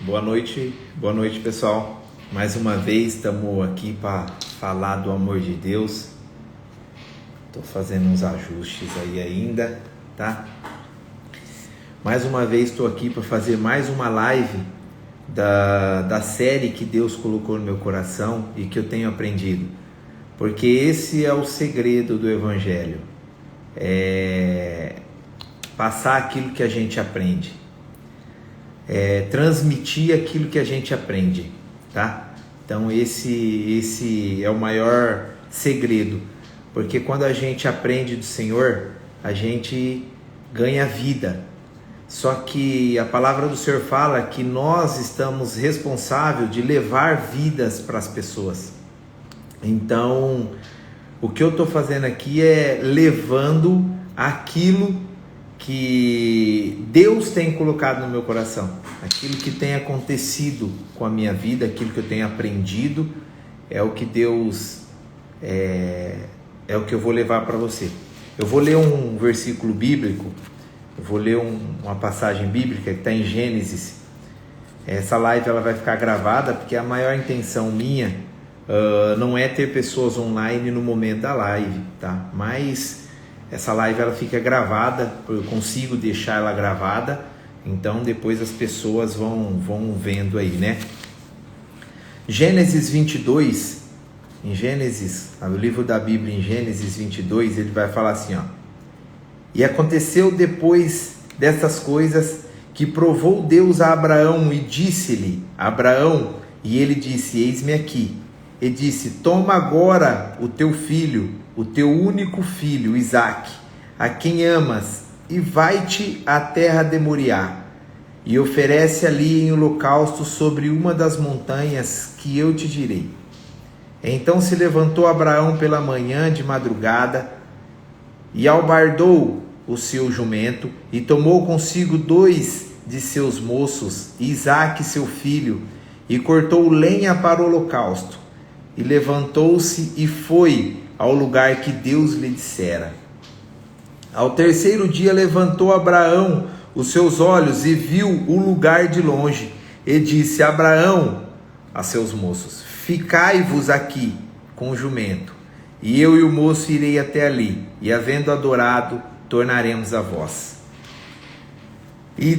Boa noite pessoal. Mais uma vez estamos aqui para falar do amor de Deus. Estou fazendo uns ajustes aí ainda, tá? Mais uma vez estou aqui para fazer mais uma live da série que Deus colocou no meu coração e que eu tenho aprendido. Porque esse é o segredo do Evangelho. Passar aquilo que a gente aprende. Transmitir aquilo que a gente aprende, tá? Então esse é o maior segredo, porque quando a gente aprende do Senhor, a gente ganha vida. Só que a palavra do Senhor fala que nós estamos responsáveis de levar vidas para as pessoas. Então, o que eu estou fazendo aqui é levando aquilo que Deus tem colocado no meu coração, aquilo que tem acontecido com a minha vida, aquilo que eu tenho aprendido, é o que Deus é o que eu vou levar para você. Eu vou ler um versículo bíblico, eu vou ler uma passagem bíblica que está em Gênesis. Essa live ela vai ficar gravada, porque a maior intenção minha não é ter pessoas online no momento da live, tá? Mas essa live ela fica gravada, eu consigo deixar ela gravada, então depois as pessoas vão vendo aí, né? Gênesis 22, em Gênesis, o livro da Bíblia em Gênesis 22, ele vai falar assim, ó: E aconteceu depois dessas coisas que provou Deus a Abraão e disse-lhe, Abraão, e ele disse, eis-me aqui. E disse, toma agora o teu filho, o teu único filho, Isaque, a quem amas, e vai-te à terra de Moriá, e oferece ali em holocausto sobre uma das montanhas que eu te direi. Então se levantou Abraão pela manhã de madrugada, e albardou o seu jumento, e tomou consigo 2 de seus moços, Isaque seu filho, e cortou lenha para o holocausto, e levantou-se e foi ao lugar que Deus lhe dissera. Ao terceiro dia levantou Abraão os seus olhos e viu o lugar de longe, e disse Abraão a seus moços, ficai-vos aqui com o jumento, e eu e o moço irei até ali, e havendo adorado, tornaremos a vós. E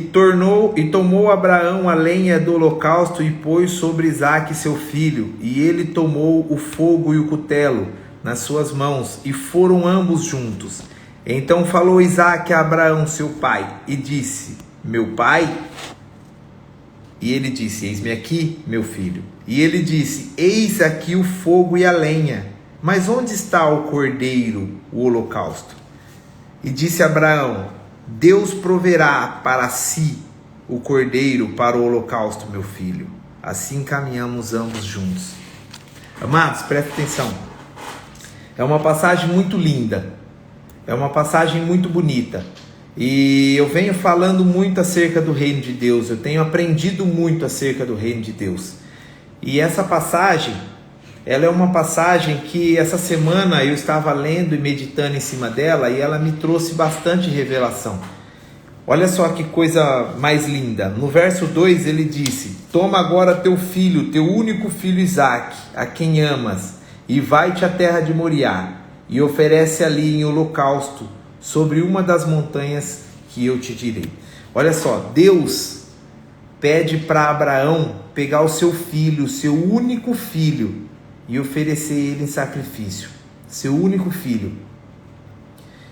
tomou Abraão a lenha do holocausto e pôs sobre Isaque seu filho, e ele tomou o fogo e o cutelo nas suas mãos, e foram ambos juntos. Então falou Isaque a Abraão seu pai, e disse, meu pai? E ele disse, eis-me aqui, meu filho. E ele disse, eis aqui o fogo e a lenha, mas onde está o cordeiro, o holocausto? E disse Abraão, Deus proverá para si o cordeiro para o holocausto, meu filho. Assim caminhamos ambos juntos. Amados, presta atenção. É uma passagem muito linda. É uma passagem muito bonita. E eu venho falando muito acerca do reino de Deus. Eu tenho aprendido muito acerca do reino de Deus. E essa passagem, ela é uma passagem que essa semana eu estava lendo e meditando em cima dela, e ela me trouxe bastante revelação. Olha só que coisa mais linda. No verso 2 ele disse, toma agora teu filho, teu único filho Isaque, a quem amas, e vai-te à terra de Moriá, e oferece ali em holocausto sobre uma das montanhas que eu te direi. Olha só, Deus pede para Abraão pegar o seu filho, o seu único filho, e oferecer ele em sacrifício, seu único filho.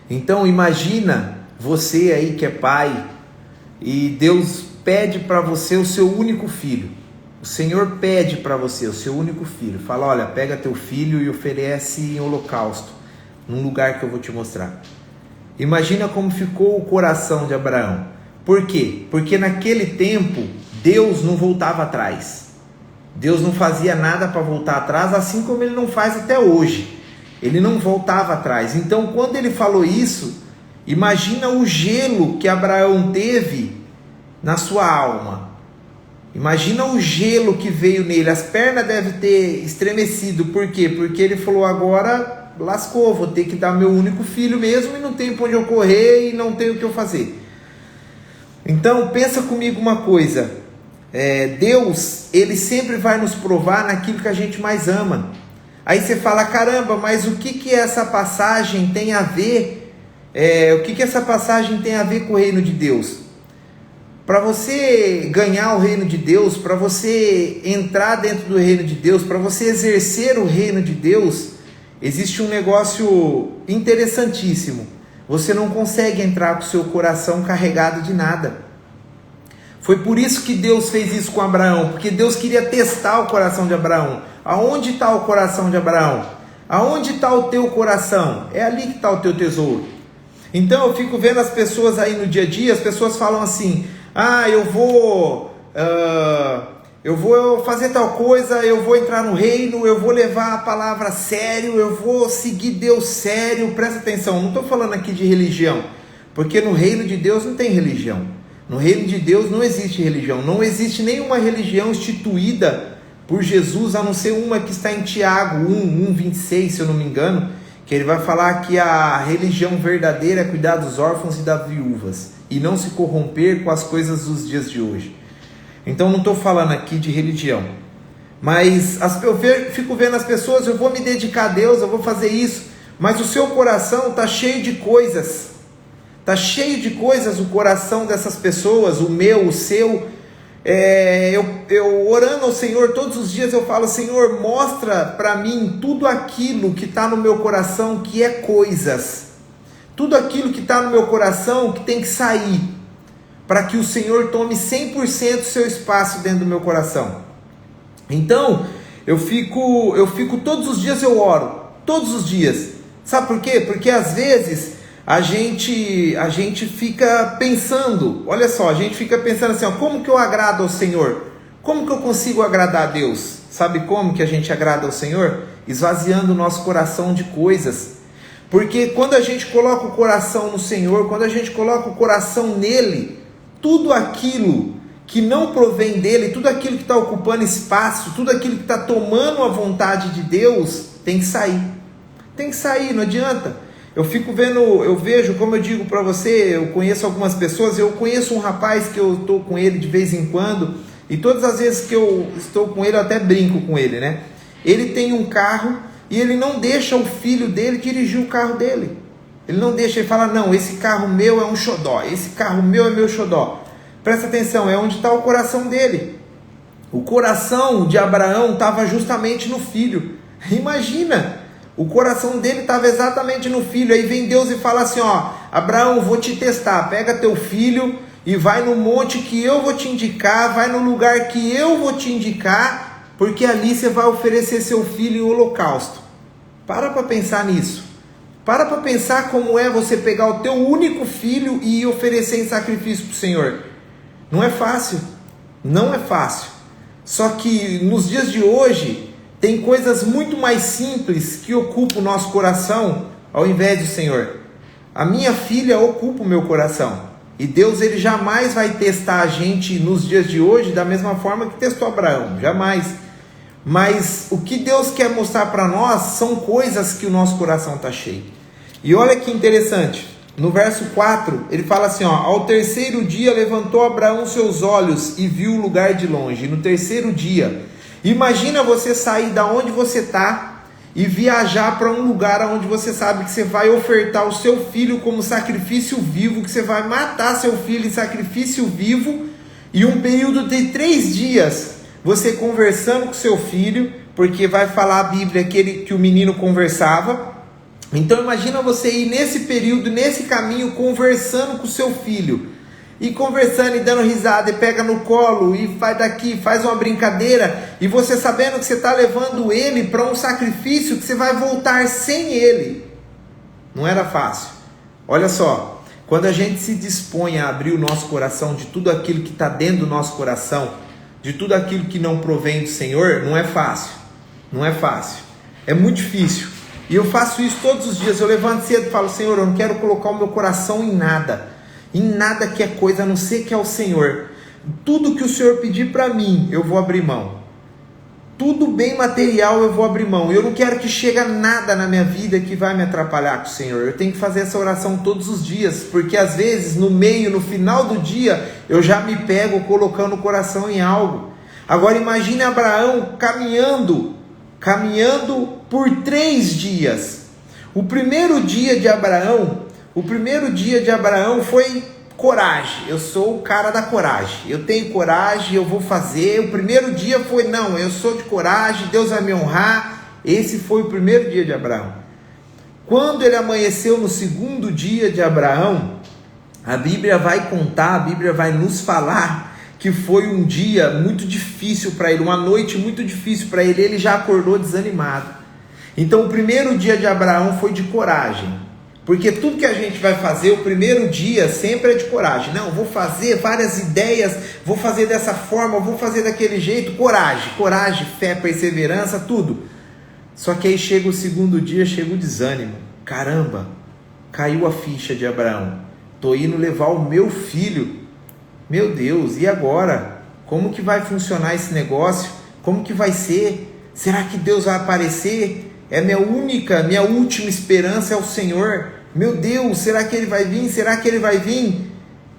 Então imagina você aí que é pai, e Deus pede para você o seu único filho. O Senhor pede para você o seu único filho. Fala, olha, pega teu filho e oferece em holocausto, num lugar que eu vou te mostrar. Imagina como ficou o coração de Abraão. Por quê? Porque naquele tempo Deus não voltava atrás. Deus não fazia nada para voltar atrás, assim como ele não faz até hoje. Ele não voltava atrás. Então, quando ele falou isso, imagina o gelo que Abraão teve na sua alma. Imagina o gelo que veio nele. As pernas devem ter estremecido. Por quê? Porque ele falou, agora lascou, vou ter que dar meu único filho mesmo, e não tem para onde eu correr, e não tem o que eu fazer. Então, pensa comigo uma coisa. Deus, Ele sempre vai nos provar naquilo que a gente mais ama. Aí você fala, caramba, mas o que essa passagem tem a ver? O que essa passagem tem a ver com o reino de Deus? Para você ganhar o reino de Deus, para você entrar dentro do reino de Deus, para você exercer o reino de Deus, existe um negócio interessantíssimo. Você não consegue entrar com o seu coração carregado de nada. Foi por isso que Deus fez isso com Abraão, porque Deus queria testar o coração de Abraão. Aonde está o coração de Abraão? Aonde está o teu coração? É ali que está o teu tesouro. Então eu fico vendo as pessoas aí no dia a dia, as pessoas falam assim, eu vou fazer tal coisa, eu vou entrar no reino, eu vou levar a palavra a sério, eu vou seguir Deus sério. Presta atenção, não estou falando aqui de religião, porque no reino de Deus não tem religião. No reino de Deus não existe religião, não existe nenhuma religião instituída por Jesus, a não ser uma que está em Tiago 1:26, se eu não me engano, que ele vai falar que a religião verdadeira é cuidar dos órfãos e das viúvas, e não se corromper com as coisas dos dias de hoje. Então não estou falando aqui de religião, mas eu fico vendo as pessoas, eu vou me dedicar a Deus, eu vou fazer isso, mas o seu coração está cheio de coisas. Está cheio de coisas o coração dessas pessoas, o meu, o seu. Eu orando ao Senhor todos os dias, eu falo, Senhor, mostra para mim tudo aquilo que está no meu coração que é coisas. Tudo aquilo que está no meu coração que tem que sair, para que o Senhor tome 100% do seu espaço dentro do meu coração. Então, eu fico todos os dias eu oro, todos os dias. Sabe por quê? Porque às vezes a gente fica pensando, olha só, a gente fica pensando assim, como que eu agrado ao Senhor? Como que eu consigo agradar a Deus? Sabe como que a gente agrada ao Senhor? Esvaziando o nosso coração de coisas. Porque quando a gente coloca o coração no Senhor, quando a gente coloca o coração nele, tudo aquilo que não provém dele, tudo aquilo que está ocupando espaço, tudo aquilo que está tomando a vontade de Deus, tem que sair. Tem que sair, não adianta. Eu vejo, como eu digo para você, eu conheço algumas pessoas, eu conheço um rapaz que eu estou com ele de vez em quando, e todas as vezes que eu estou com ele, eu até brinco com ele, né? Ele tem um carro e ele não deixa o filho dele dirigir o carro dele. Ele não deixa, ele fala, não, esse carro meu é um xodó, esse carro meu é meu xodó. Presta atenção, é onde está o coração dele. O coração de Abraão estava justamente no filho. Imagina! O coração dele estava exatamente no filho. Aí vem Deus e fala assim, Abraão, vou te testar, pega teu filho e vai no monte que eu vou te indicar, vai no lugar que eu vou te indicar, porque ali você vai oferecer seu filho em holocausto. Para pensar nisso. Para pensar como é você pegar o teu único filho e oferecer em sacrifício para o Senhor. Não é fácil. Não é fácil. Só que nos dias de hoje tem coisas muito mais simples que ocupam o nosso coração ao invés do Senhor. A minha filha ocupa o meu coração. E Deus, ele jamais vai testar a gente nos dias de hoje da mesma forma que testou Abraão. Jamais. Mas o que Deus quer mostrar para nós são coisas que o nosso coração está cheio. E olha que interessante. No verso 4, ele fala assim, ao terceiro dia levantou Abraão seus olhos e viu o lugar de longe. No terceiro dia... Imagina você sair da onde você está e viajar para um lugar onde você sabe que você vai ofertar o seu filho como sacrifício vivo, que você vai matar seu filho em sacrifício vivo, e um período de 3 dias você conversando com seu filho, porque vai falar a Bíblia que o menino conversava. Então imagina você ir nesse período, nesse caminho, conversando com seu filho. E conversando e dando risada, e pega no colo, e faz daqui, faz uma brincadeira, e você sabendo que você está levando ele para um sacrifício, que você vai voltar sem ele. Não era fácil. Olha só, quando a gente se dispõe a abrir o nosso coração de tudo aquilo que está dentro do nosso coração, de tudo aquilo que não provém do Senhor, não é fácil. Não é fácil. É muito difícil. E eu faço isso todos os dias. Eu levanto cedo e falo, Senhor, eu não quero colocar o meu coração em nada que é coisa a não ser que é o Senhor. Tudo que o Senhor pedir para mim, eu vou abrir mão. tudo bem material eu vou abrir mão. Eu não quero que chegue nada na minha vida que vai me atrapalhar com o Senhor. Eu tenho que fazer essa oração todos os dias, porque às vezes no final do dia, eu já me pego colocando o coração em algo. Agora imagine Abraão caminhando por 3 dias. O primeiro dia de Abraão foi coragem. Eu sou o cara da coragem. Eu tenho coragem, eu vou fazer. O primeiro dia foi, não, eu sou de coragem, Deus vai me honrar. Esse foi o primeiro dia de Abraão. Quando ele amanheceu no segundo dia de Abraão, a Bíblia vai contar, a Bíblia vai nos falar que foi um dia muito difícil para ele, uma noite muito difícil para ele. Ele já acordou desanimado. Então o primeiro dia de Abraão foi de coragem. Porque tudo que a gente vai fazer, o primeiro dia sempre é de coragem. Não, vou fazer várias ideias, vou fazer dessa forma, vou fazer daquele jeito. Coragem, fé, perseverança, tudo. Só que aí chega o segundo dia, chega o desânimo. Caramba, caiu a ficha de Abraão. Estou indo levar o meu filho. Meu Deus, e agora? Como que vai funcionar esse negócio? Como que vai ser? Será que Deus vai aparecer? É minha última esperança é o Senhor. Meu Deus, será que Ele vai vir? Será que Ele vai vir?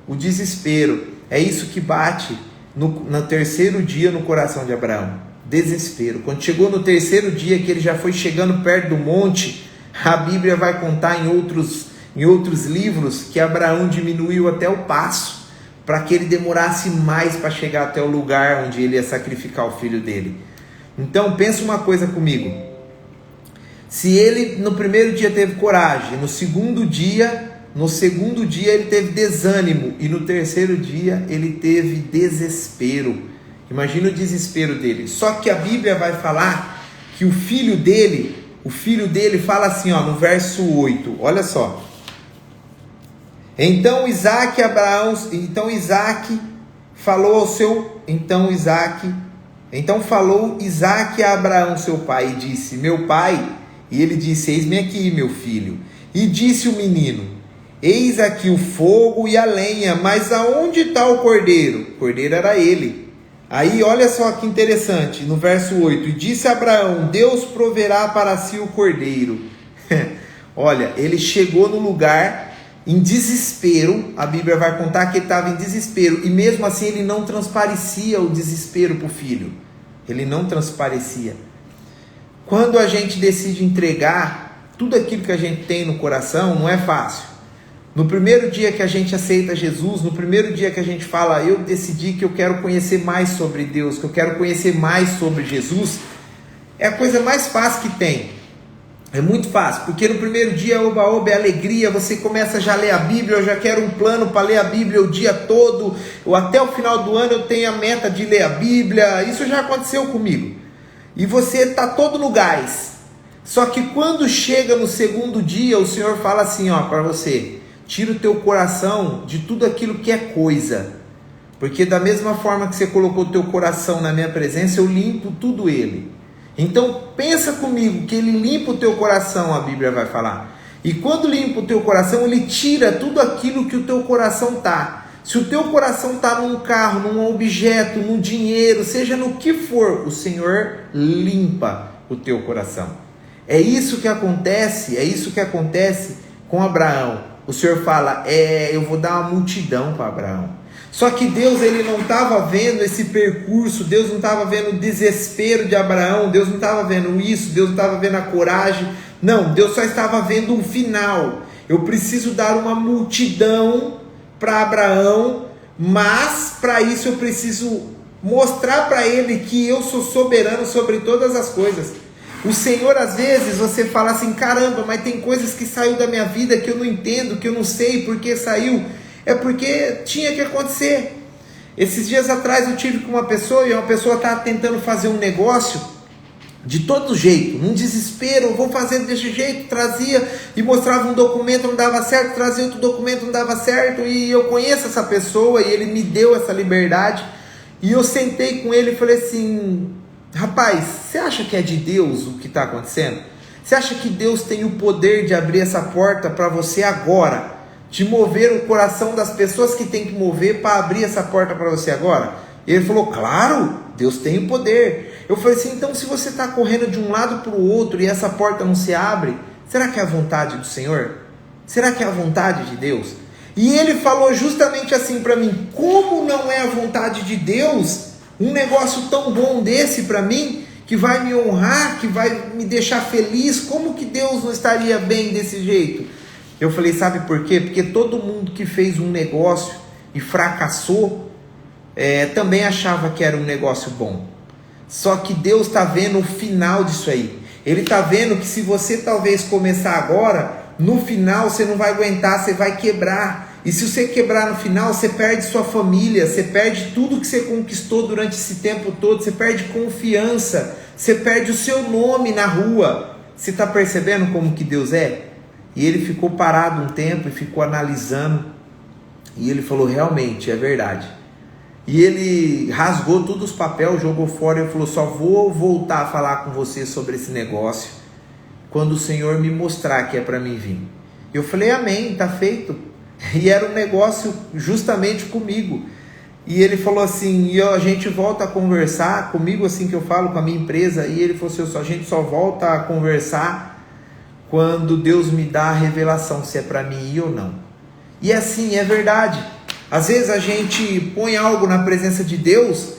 O desespero, é isso que bate no terceiro dia no coração de Abraão. Desespero. Quando chegou no terceiro dia, que ele já foi chegando perto do monte, a Bíblia vai contar em outros livros que Abraão diminuiu até o passo, para que ele demorasse mais para chegar até o lugar onde ele ia sacrificar o filho dele. Então pensa uma coisa comigo. Se ele no primeiro dia teve coragem, no segundo dia ele teve desânimo, e no terceiro dia ele teve desespero. Imagina o desespero dele. Só que a Bíblia vai falar que o filho dele fala assim, ó, no verso 8, olha só. Então falou Isaque a Abraão seu pai e disse, meu pai. E ele disse, eis-me aqui, meu filho. E disse o menino, eis aqui o fogo e a lenha, mas aonde está o cordeiro? O cordeiro era ele. Aí olha só que interessante, no verso 8, e disse Abraão, Deus proverá para si o cordeiro. Olha, ele chegou no lugar em desespero, a Bíblia vai contar que ele estava em desespero, e mesmo assim ele não transparecia o desespero para o filho. Ele não transparecia. Quando a gente decide entregar tudo aquilo que a gente tem no coração, não é fácil. No primeiro dia que a gente aceita Jesus, no primeiro dia que a gente fala, eu decidi que eu quero conhecer mais sobre Deus, que eu quero conhecer mais sobre Jesus, é a coisa mais fácil que tem. É muito fácil, porque no primeiro dia, oba, é alegria, você começa já a ler a Bíblia, eu já quero um plano para ler a Bíblia o dia todo, ou até o final do ano eu tenho a meta de ler a Bíblia, isso já aconteceu comigo. E você está todo no gás. Só que quando chega no segundo dia, o Senhor fala assim, ó, para você, tira o teu coração de tudo aquilo que é coisa. Porque da mesma forma que você colocou o teu coração na minha presença, eu limpo tudo ele. Então pensa comigo que ele limpa o teu coração, a Bíblia vai falar. E quando limpa o teu coração, ele tira tudo aquilo que o teu coração está. Se o teu coração está num carro, num objeto, num dinheiro, seja no que for, o Senhor limpa o teu coração. É isso que acontece com Abraão. O Senhor fala, eu vou dar uma multidão para Abraão. Só que Deus, ele não estava vendo esse percurso, Deus não estava vendo o desespero de Abraão, Deus não estava vendo isso, Deus não estava vendo a coragem. Não, Deus só estava vendo um final. Eu preciso dar uma multidão para Abraão, mas para isso eu preciso mostrar para ele que eu sou soberano sobre todas as coisas. O Senhor, às vezes, você fala assim, caramba, mas tem coisas que saiu da minha vida que eu não entendo, que eu não sei por que saiu. É porque tinha que acontecer. Esses dias atrás eu tive com uma pessoa, e uma pessoa estava tentando fazer um negócio de todo jeito, num desespero, vou fazer desse jeito, trazia e mostrava um documento, não dava certo, trazia outro documento, não dava certo, e eu conheço essa pessoa, e ele me deu essa liberdade, e eu sentei com ele e falei assim, rapaz, você acha que é de Deus o que está acontecendo? Você acha que Deus tem o poder de abrir essa porta para você agora? De mover o coração das pessoas que tem que mover para abrir essa porta para você agora? E ele falou, claro, Deus tem o poder. Eu falei assim, então se você está correndo de um lado para o outro e essa porta não se abre, será que é a vontade do Senhor? Será que é a vontade de Deus? E ele falou justamente assim para mim, como não é a vontade de Deus um negócio tão bom desse para mim, que vai me honrar, que vai me deixar feliz, como que Deus não estaria bem desse jeito? Eu falei, sabe por quê? Porque todo mundo que fez um negócio e fracassou, também achava que era um negócio bom. Só que Deus está vendo o final disso aí. Ele está vendo que se você talvez começar agora, no final você não vai aguentar, você vai quebrar. E se você quebrar no final, você perde sua família, você perde tudo que você conquistou durante esse tempo todo, você perde confiança, você perde o seu nome na rua. Você está percebendo como que Deus é? E ele ficou parado um tempo e ficou analisando. E ele falou, realmente, é verdade. E ele rasgou todos os papéis, jogou fora e falou, só vou voltar a falar com você sobre esse negócio quando o Senhor me mostrar que é para mim vir. Eu falei, amém, está feito. E era um negócio justamente comigo. E ele falou assim, e a gente volta a conversar comigo, assim que eu falo com a minha empresa. E ele falou assim, a gente só volta a conversar quando Deus me dá a revelação se é para mim ir ou não. E assim, é verdade. Às vezes a gente põe algo na presença de Deus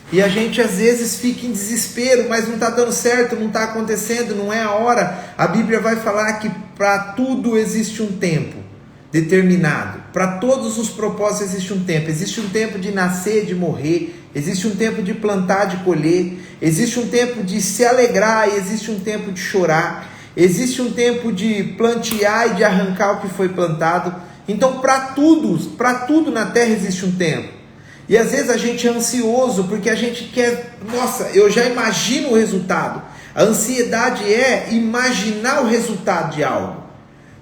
e a gente às vezes fica em desespero, mas não está dando certo, não está acontecendo, não é a hora. A Bíblia vai falar que para tudo existe um tempo determinado. Para todos os propósitos existe um tempo. Existe um tempo de nascer, de morrer. Existe um tempo de plantar, de colher. Existe um tempo de se alegrar e existe um tempo de chorar. Existe um tempo de plantear e de arrancar o que foi plantado. Então para tudo na terra existe um tempo. E às vezes a gente é ansioso porque a gente quer, nossa, eu já imagino o resultado. A ansiedade é imaginar o resultado de algo.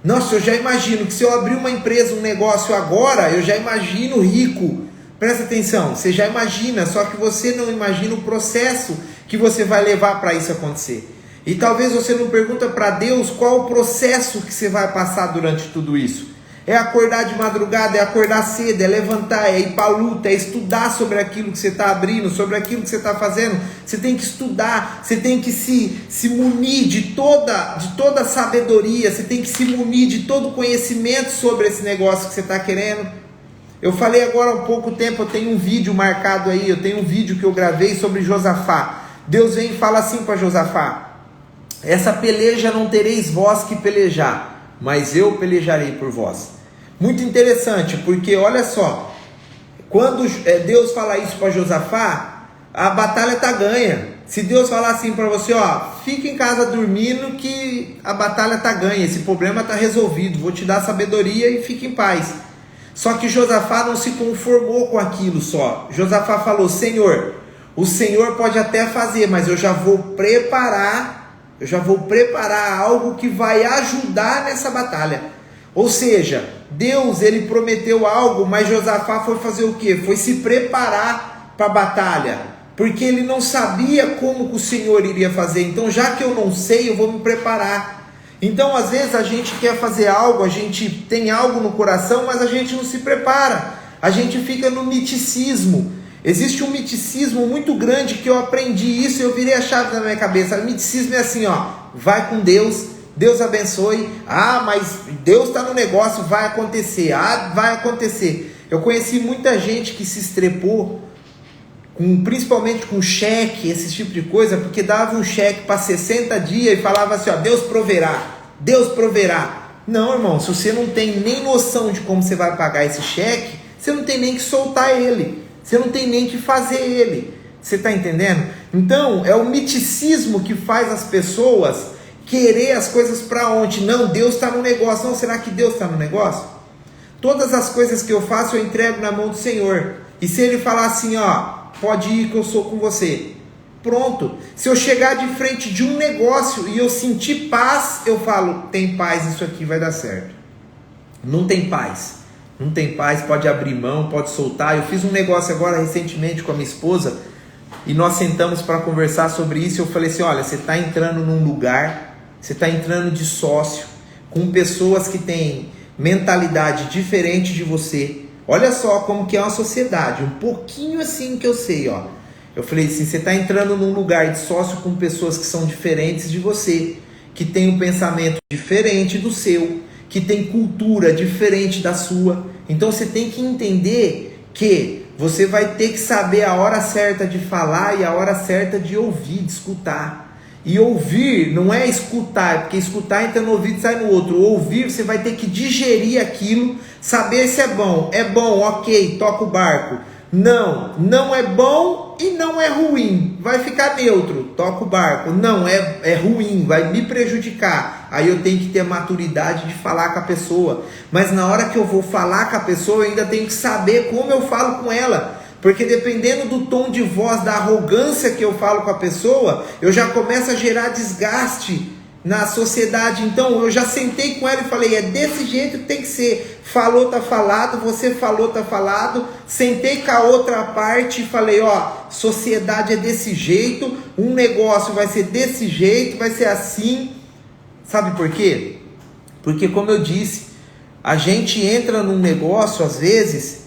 Nossa, eu já imagino que se eu abrir uma empresa, um negócio agora, eu já imagino rico. Presta atenção, você já imagina, só que você não imagina o processo que você vai levar para isso acontecer. E talvez você não pergunta para Deus qual o processo que você vai passar durante tudo isso. É acordar de madrugada, é acordar cedo, é levantar, é ir para a luta, é estudar sobre aquilo que você está abrindo, sobre aquilo que você está fazendo. Você tem que estudar, você tem que se munir de toda sabedoria, você tem que se munir de todo conhecimento sobre esse negócio que você está querendo. Eu falei agora há pouco tempo, eu tenho um vídeo marcado aí, eu tenho um vídeo que eu gravei sobre Josafá. Deus vem e fala assim para Josafá, essa peleja não tereis vós que pelejar, mas eu pelejarei por vós. Muito interessante, porque olha só, quando Deus fala isso para Josafá, a batalha está ganha. Se Deus falar assim para você, fica em casa dormindo que a batalha está ganha, esse problema está resolvido, vou te dar sabedoria e fique em paz. Só que Josafá não se conformou com aquilo só. Josafá falou, Senhor, o Senhor pode até fazer, mas eu já vou preparar algo que vai ajudar nessa batalha. Ou seja, Deus, ele prometeu algo, mas Josafá foi fazer o quê? Foi se preparar para a batalha, porque ele não sabia como que o Senhor iria fazer. Então, já que eu não sei, eu vou me preparar. Então, às vezes a gente quer fazer algo, a gente tem algo no coração, mas a gente não se prepara. A gente fica no miticismo. Existe um miticismo muito grande que eu aprendi isso e eu virei a chave na minha cabeça. O miticismo é assim, vai com Deus, Deus abençoe, mas Deus está no negócio, vai acontecer, vai acontecer. Eu conheci muita gente que se estrepou, principalmente com cheque, esse tipo de coisa, porque dava um cheque para 60 dias e falava assim, Deus proverá. Não, irmão, se você não tem nem noção de como você vai pagar esse cheque, você não tem nem que soltar ele, você não tem nem que fazer ele. Você está entendendo? Então, é o miticismo que faz as pessoas querer as coisas para ontem. Não, Deus está no negócio. Não, será que Deus está no negócio? Todas as coisas que eu faço, eu entrego na mão do Senhor. E se Ele falar assim, pode ir que eu sou com você. Pronto. Se eu chegar de frente de um negócio e eu sentir paz, eu falo, tem paz, isso aqui vai dar certo. Não tem paz, pode abrir mão, pode soltar. Eu fiz um negócio agora recentemente com a minha esposa e nós sentamos para conversar sobre isso. Eu falei assim, olha, você está entrando num lugar, você está entrando de sócio com pessoas que têm mentalidade diferente de você, olha só como que é uma sociedade, um pouquinho assim que eu sei, ó. Eu falei assim, você está entrando num lugar de sócio com pessoas que são diferentes de você, que tem um pensamento diferente do seu, que tem cultura diferente da sua. Então você tem que entender que você vai ter que saber a hora certa de falar e a hora certa de ouvir, de escutar. E ouvir não é escutar, porque escutar entra no ouvido e sai no outro. Ouvir, você vai ter que digerir aquilo, saber se é bom, ok, toca o barco. Não, não é bom e não é ruim, vai ficar neutro, toca o barco. Não, é ruim, vai me prejudicar. Aí eu tenho que ter a maturidade de falar com a pessoa. Mas na hora que eu vou falar com a pessoa, eu ainda tenho que saber como eu falo com ela. Porque dependendo do tom de voz, da arrogância que eu falo com a pessoa, eu já começo a gerar desgaste na sociedade. Então eu já sentei com ela e falei, é desse jeito que tem que ser. Falou, tá falado, você falou, tá falado. Sentei com a outra parte e falei, ó, sociedade é desse jeito, um negócio vai ser desse jeito, vai ser assim. Sabe por quê? Porque, como eu disse, a gente entra num negócio às vezes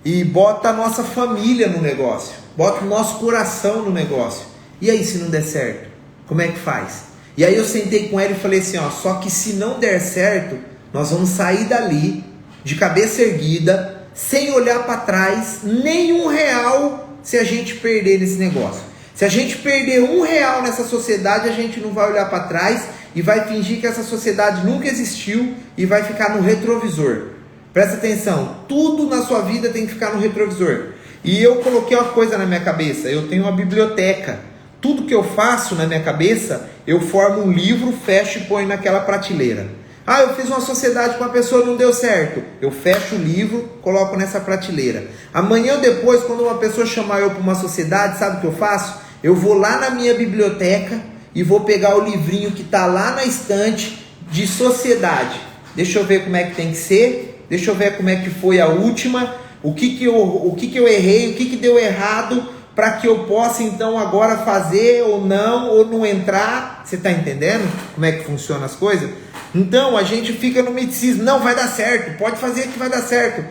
e bota a nossa família no negócio, bota o nosso coração no negócio. E aí, se não der certo, como é que faz? E aí eu sentei com ela e falei assim, ó, só que se não der certo, nós vamos sair dali de cabeça erguida, sem olhar para trás, nem R$1 se a gente perder nesse negócio. Se a gente perder R$1 nessa sociedade, a gente não vai olhar para trás e vai fingir que essa sociedade nunca existiu e vai ficar no retrovisor. Presta atenção, tudo na sua vida tem que ficar no retrovisor. E eu coloquei uma coisa na minha cabeça, eu tenho uma biblioteca. Tudo que eu faço na minha cabeça, eu formo um livro, fecho e ponho naquela prateleira. Ah, eu fiz uma sociedade com uma pessoa e não deu certo. Eu fecho o livro, coloco nessa prateleira. Amanhã ou depois, quando uma pessoa chamar eu para uma sociedade, sabe o que eu faço? Eu vou lá na minha biblioteca e vou pegar o livrinho que está lá na estante de sociedade. Deixa eu ver como é que tem que ser, deixa eu ver como é que foi a última, o que eu errei, o que deu errado, para que eu possa então agora fazer ou não entrar. Você está entendendo como é que funcionam as coisas? Então a gente fica no miticismo, não vai dar certo, pode fazer que vai dar certo.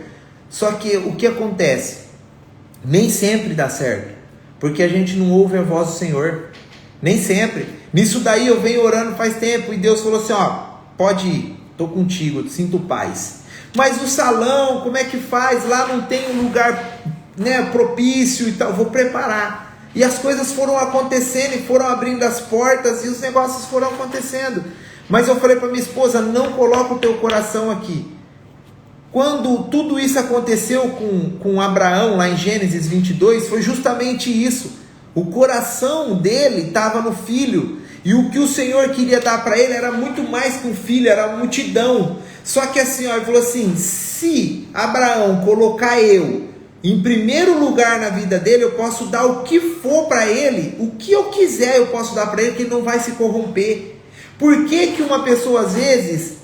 Só que o que acontece? Nem sempre dá certo, porque a gente não ouve a voz do Senhor, nem sempre. Nisso daí eu venho orando faz tempo e Deus falou assim, ó, pode ir, estou contigo, sinto paz. Mas o salão, como é que faz? Lá não tem um lugar, né, propício e tal, vou preparar. E as coisas foram acontecendo e foram abrindo as portas e os negócios foram acontecendo. Mas eu falei para minha esposa, não coloca o teu coração aqui. Quando tudo isso aconteceu com Abraão, lá em Gênesis 22, foi justamente isso. O coração dele estava no filho. E o que o Senhor queria dar para ele era muito mais que um filho, era uma multidão. Só que assim, ó, ele falou assim, se Abraão colocar eu em primeiro lugar na vida dele, eu posso dar o que for para ele, o que eu quiser eu posso dar para ele, que ele não vai se corromper. Por que uma pessoa às vezes,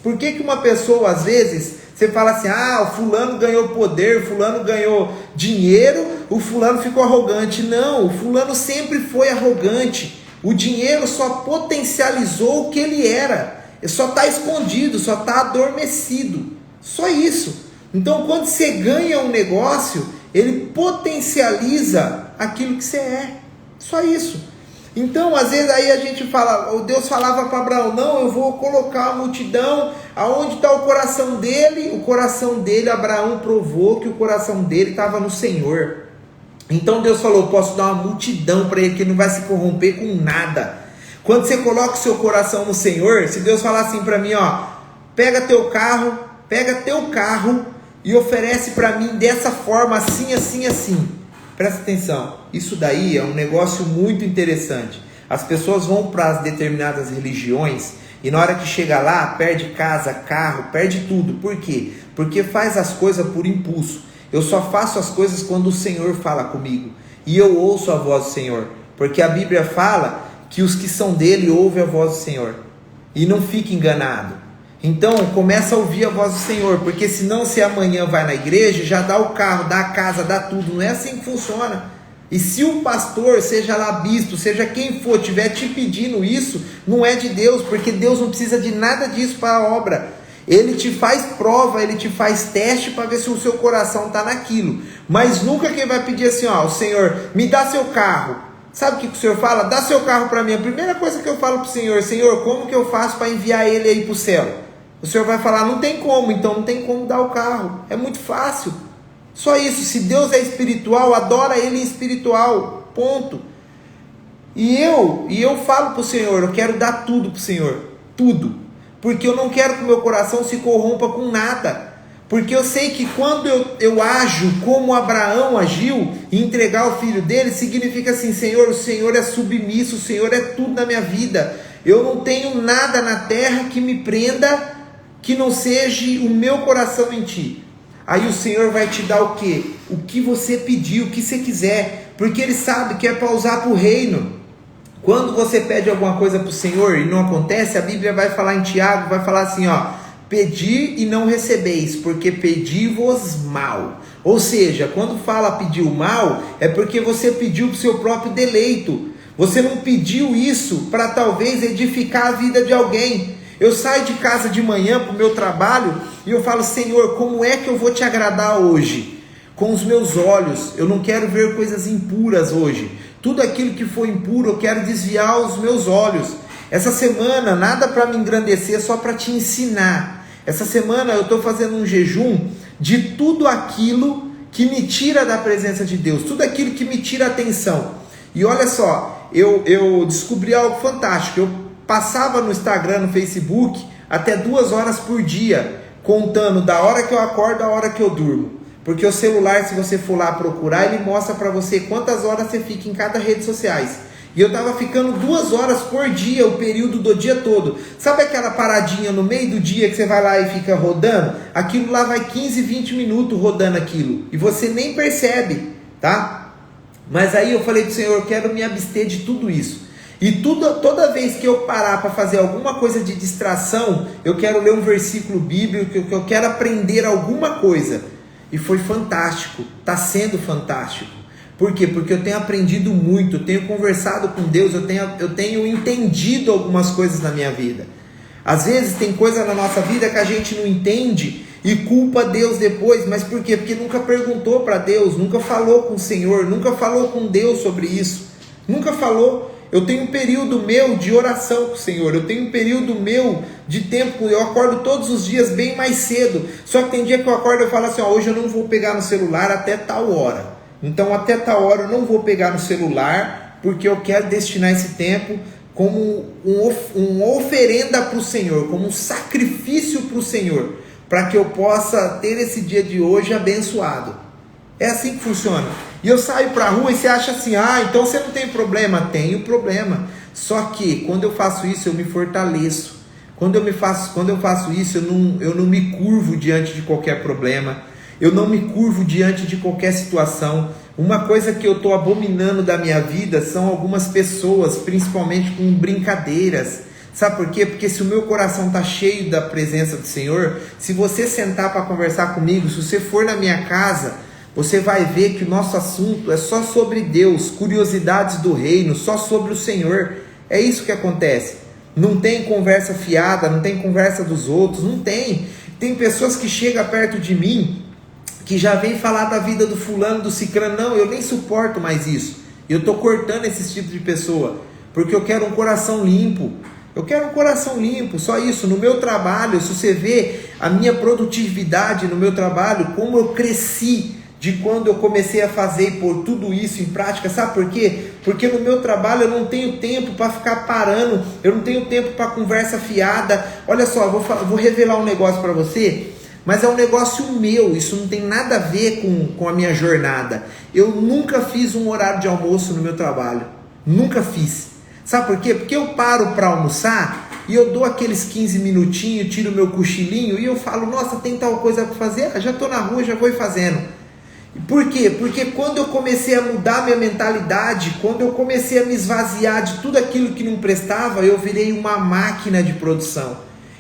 você fala assim, ah, o fulano ganhou poder, o fulano ganhou dinheiro, o fulano ficou arrogante. Não, o fulano sempre foi arrogante. O dinheiro só potencializou o que ele era. Ele só está escondido, só está adormecido. Só isso. Então, quando você ganha um negócio, ele potencializa aquilo que você é. Só isso. Então, às vezes aí a gente fala, Deus falava para Abraão, não, eu vou colocar a multidão, aonde está o coração dele? O coração dele, Abraão provou que o coração dele estava no Senhor. Então Deus falou, posso dar uma multidão para ele, que ele não vai se corromper com nada. Quando você coloca o seu coração no Senhor, se Deus falar assim para mim, ó, pega teu carro e oferece para mim dessa forma, assim, assim, assim. Presta atenção, isso daí é um negócio muito interessante. As pessoas vão para as determinadas religiões e na hora que chega lá, perde casa, carro, perde tudo. Por quê? Porque faz as coisas por impulso. Eu só faço as coisas quando o Senhor fala comigo. E eu ouço a voz do Senhor. Porque a Bíblia fala que os que são dele ouvem a voz do Senhor. E não fique enganado. Então, começa a ouvir a voz do Senhor, porque senão se amanhã vai na igreja, já dá o carro, dá a casa, dá tudo. Não é assim que funciona. E se o pastor, seja lá bispo, seja quem for, estiver te pedindo isso, não é de Deus, porque Deus não precisa de nada disso para a obra. Ele te faz prova, ele te faz teste para ver se o seu coração está naquilo. Mas nunca quem vai pedir assim, ó, o Senhor, me dá seu carro. Sabe o que o Senhor fala? Dá seu carro para mim. A primeira coisa que eu falo para o Senhor, Senhor, como que eu faço para enviar ele aí para o céu? O Senhor vai falar, não tem como, então não tem como dar o carro. É muito fácil. Só isso, se Deus é espiritual, adora ele em espiritual. Ponto. E eu falo para o Senhor, eu quero dar tudo para o Senhor. Tudo. Porque eu não quero que o meu coração se corrompa com nada. Porque eu sei que quando eu ajo como Abraão agiu, e entregar o filho dele, significa assim, Senhor, o Senhor é submisso, o Senhor é tudo na minha vida. Eu não tenho nada na terra que me prenda, que não seja o meu coração em ti. Aí o Senhor vai te dar o quê? O que você pediu, o que você quiser. Porque Ele sabe que é para usar para o reino. Quando você pede alguma coisa para o Senhor e não acontece, a Bíblia vai falar em Tiago, vai falar assim, ó, pedi e não recebeis, porque pedi-vos mal. Ou seja, quando fala pediu mal, é porque você pediu para o seu próprio deleito. Você não pediu isso para talvez edificar a vida de alguém. Eu saio de casa de manhã para o meu trabalho e eu falo, Senhor, como é que eu vou te agradar hoje? Com os meus olhos, eu não quero ver coisas impuras hoje. Tudo aquilo que for impuro, eu quero desviar os meus olhos. Essa semana, nada para me engrandecer, só para te ensinar. Essa semana eu estou fazendo um jejum de tudo aquilo que me tira da presença de Deus. Tudo aquilo que me tira a atenção. E olha só, eu descobri algo fantástico. Eu passava no Instagram, no Facebook, até 2 horas por dia, contando da hora que eu acordo à hora que eu durmo. Porque o celular, se você for lá procurar, ele mostra para você quantas horas você fica em cada rede sociais. E eu estava ficando 2 horas por dia, o período do dia todo. Sabe aquela paradinha no meio do dia que você vai lá e fica rodando? Aquilo lá vai 15, 20 minutos rodando aquilo. E você nem percebe, tá? Mas aí eu falei para o Senhor, eu quero me abster de tudo isso. E toda vez que eu parar para fazer alguma coisa de distração, eu quero ler um versículo bíblico, eu quero aprender alguma coisa. E foi fantástico, está sendo fantástico. Por quê? Porque eu tenho aprendido muito, eu tenho conversado com Deus, eu tenho entendido algumas coisas na minha vida. Às vezes tem coisa na nossa vida que a gente não entende e culpa Deus depois, mas por quê? Porque nunca perguntou para Deus, nunca falou com o Senhor, nunca falou com Deus sobre isso, nunca falou. Eu tenho um período meu de oração com o Senhor, eu tenho um período meu de tempo, eu acordo todos os dias bem mais cedo, só que tem dia que eu acordo e eu falo assim, ó, hoje eu não vou pegar no celular até tal hora, então até tal hora eu não vou pegar no celular, porque eu quero destinar esse tempo como uma oferenda para o Senhor, como um sacrifício para o Senhor, para que eu possa ter esse dia de hoje abençoado. É assim que funciona. E eu saio para a rua e você acha assim, então você não tem problema. Tenho problema. Só que quando eu faço isso, eu me fortaleço. Quando eu faço isso, eu não me curvo diante de qualquer problema. Eu não me curvo diante de qualquer situação. Uma coisa que eu estou abominando da minha vida são algumas pessoas, principalmente com brincadeiras. Sabe por quê? Porque se o meu coração está cheio da presença do Senhor, se você sentar para conversar comigo, se você for na minha casa, você vai ver que o nosso assunto é só sobre Deus, curiosidades do reino, só sobre o Senhor. É isso que acontece. Não tem conversa fiada, não tem conversa dos outros, não tem. Tem pessoas que chegam perto de mim, que já vem falar da vida do fulano, do ciclano. Não, eu nem suporto mais isso. Eu estou cortando esse tipo de pessoa, porque eu quero um coração limpo. Eu quero um coração limpo, só isso. No meu trabalho, se você vê a minha produtividade no meu trabalho, como eu cresci de quando eu comecei a fazer e pôr tudo isso em prática, sabe por quê? Porque no meu trabalho eu não tenho tempo para ficar parando, eu não tenho tempo para conversa fiada. Olha só, vou revelar um negócio para você, mas é um negócio meu, isso não tem nada a ver com a minha jornada. Eu nunca fiz um horário de almoço no meu trabalho, nunca fiz. Sabe por quê? Porque eu paro para almoçar e eu dou aqueles 15 minutinhos, tiro meu cochilinho e eu falo, nossa, tem tal coisa para fazer? Já estou na rua, já vou ir fazendo. Por quê? Porque quando eu comecei a mudar minha mentalidade, quando eu comecei a me esvaziar de tudo aquilo que não prestava, eu virei uma máquina de produção.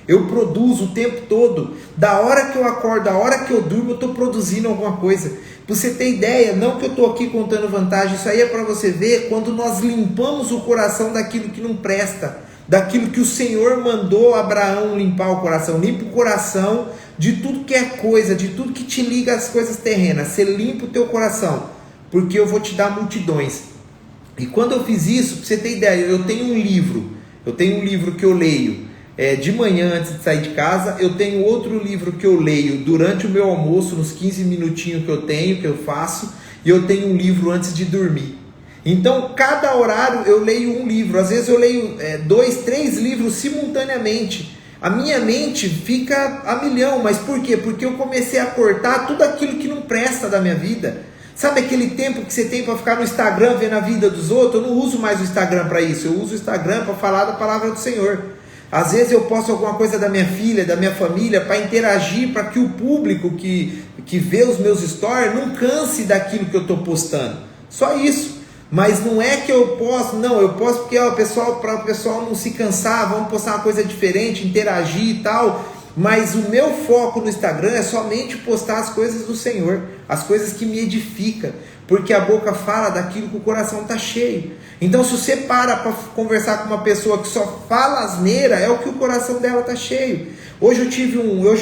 Eu produzo o tempo todo. Da hora que eu acordo, da hora que eu durmo, eu estou produzindo alguma coisa. Pra você ter ideia, não que eu estou aqui contando vantagem, isso aí é para você ver quando nós limpamos o coração daquilo que não presta. daquilo que o Senhor mandou Abraão limpar o coração. Limpa o coração de tudo que é coisa, de tudo que te liga às coisas terrenas. Você limpa o teu coração, porque eu vou te dar multidões. E quando eu fiz isso, para você ter ideia, eu tenho um livro que eu leio de manhã antes de sair de casa. Eu tenho outro livro que eu leio durante o meu almoço, nos 15 minutinhos que eu faço, e eu tenho um livro antes de dormir. Então, cada horário eu leio um livro. Às vezes eu leio 2, 3 livros simultaneamente. A minha mente fica a milhão. Mas por quê? Porque eu comecei a cortar tudo aquilo que não presta da minha vida. Sabe aquele tempo que você tem para ficar no Instagram vendo a vida dos outros? Eu não uso mais o Instagram para isso. Eu uso o Instagram para falar da palavra do Senhor. Às vezes eu posto alguma coisa da minha filha, da minha família, para interagir, para que o público que vê os meus stories não canse daquilo que eu estou postando. Só isso. Mas não é que eu posto, não, eu posto porque para o pessoal não se cansar, vamos postar uma coisa diferente, interagir e tal. Mas o meu foco no Instagram é somente postar as coisas do Senhor, as coisas que me edificam, porque a boca fala daquilo que o coração está cheio. Então, se você para conversar com uma pessoa que só fala asneira, é o que o coração dela está cheio. Hoje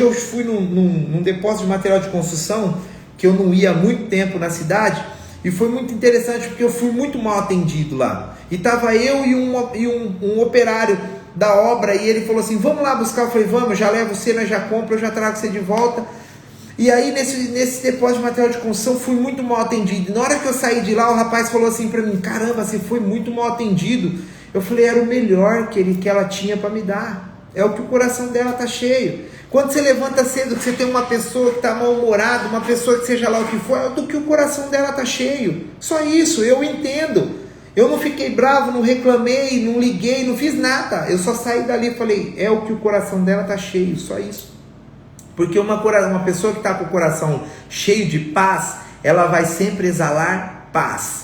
eu fui num depósito de material de construção, que eu não ia há muito tempo na cidade, e foi muito interessante porque eu fui muito mal atendido lá. E estava eu e um operário da obra, e ele falou assim, vamos lá buscar. Eu falei, vamos, eu já levo você, nós já compro, eu já trago você de volta. E aí nesse depósito de material de construção fui muito mal atendido. E na hora que eu saí de lá, o rapaz falou assim para mim, caramba, você foi muito mal atendido. Eu falei, era o melhor que ela tinha para me dar. É o que o coração dela está cheio. Quando você levanta cedo, que você tem uma pessoa que está mal-humorada, uma pessoa que seja lá o que for, é do que o coração dela está cheio. Só isso, eu entendo. Eu não fiquei bravo, não reclamei, não liguei, não fiz nada. Eu só saí dali e falei, é o que o coração dela está cheio, só isso. Porque uma pessoa que está com o coração cheio de paz, ela vai sempre exalar paz.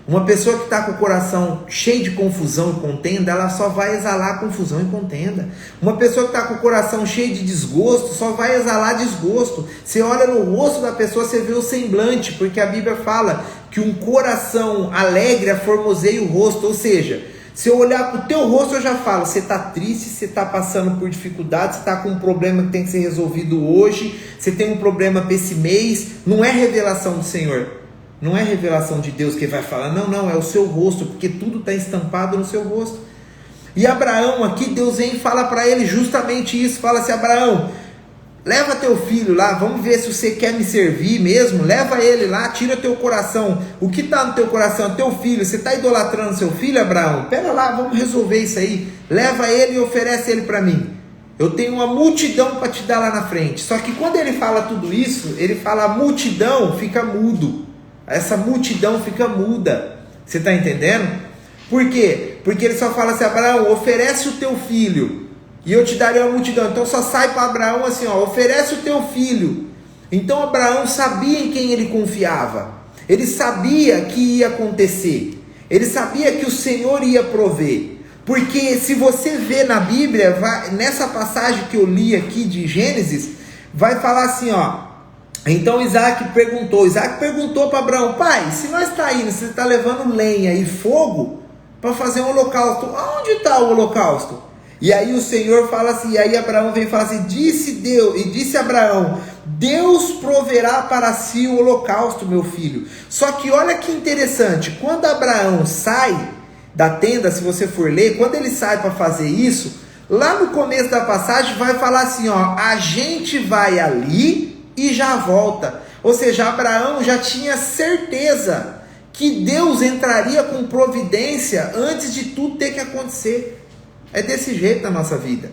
Uma pessoa que está com o coração cheio de confusão e contenda, ela só vai exalar confusão e contenda. Uma pessoa que está com o coração cheio de desgosto, só vai exalar desgosto. Você olha no rosto da pessoa, você vê o semblante, porque a Bíblia fala que um coração alegre aformoseia o rosto. Ou seja, se eu olhar para o teu rosto, eu já falo, você está triste, você está passando por dificuldade, você está com um problema que tem que ser resolvido hoje, você tem um problema para esse mês. Não é revelação do Senhor. Não é revelação de Deus que vai falar, não, é o seu rosto, porque tudo está estampado no seu rosto. E Abraão aqui, Deus vem e fala para ele justamente isso, fala assim, Abraão, leva teu filho lá, vamos ver se você quer me servir mesmo, leva ele lá, tira teu coração, o que está no teu coração, teu filho, você está idolatrando seu filho, Abraão? Pera lá, vamos resolver isso aí, leva ele e oferece ele para mim. Eu tenho uma multidão para te dar lá na frente. Só que quando ele fala tudo isso, ele fala a multidão fica mudo. Essa multidão fica muda. Você está entendendo? Por quê? Porque ele só fala assim, Abraão, oferece o teu filho e eu te darei uma multidão. Então só sai para Abraão assim, oferece o teu filho. Então Abraão sabia em quem ele confiava. Ele sabia que ia acontecer. Ele sabia que o Senhor ia prover. Porque se você vê na Bíblia, nessa passagem que eu li aqui de Gênesis, vai falar assim, então Isaac perguntou para Abraão, pai, se nós está indo, você está levando lenha e fogo para fazer um holocausto, aonde está o holocausto? E aí o Senhor fala assim, e aí Abraão vem e fala assim, disse Abraão, Deus proverá para si o holocausto, meu filho. Só que olha que interessante, quando Abraão sai da tenda, se você for ler, quando ele sai para fazer isso, lá no começo da passagem vai falar assim, a gente vai ali e já volta. Ou seja, Abraão já tinha certeza que Deus entraria com providência antes de tudo ter que acontecer. É desse jeito na nossa vida.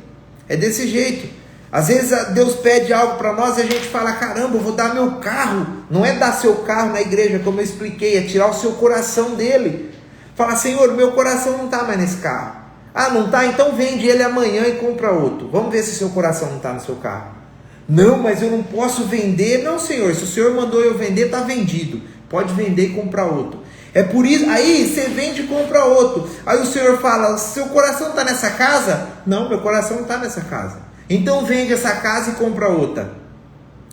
É desse jeito. Às vezes Deus pede algo para nós e a gente fala, caramba, eu vou dar meu carro. Não é dar seu carro na igreja, como eu expliquei, é tirar o seu coração dele. Fala, Senhor, meu coração não está mais nesse carro. Ah, não está? Então vende ele amanhã e compra outro. Vamos ver se seu coração não está no seu carro. Não, mas eu não posso vender. Não, Senhor, se o Senhor mandou eu vender, está vendido. Pode vender e comprar outro. É por isso, aí você vende e compra outro. Aí o Senhor fala, seu coração está nessa casa? Não, meu coração não está nessa casa. Então vende essa casa e compra outra.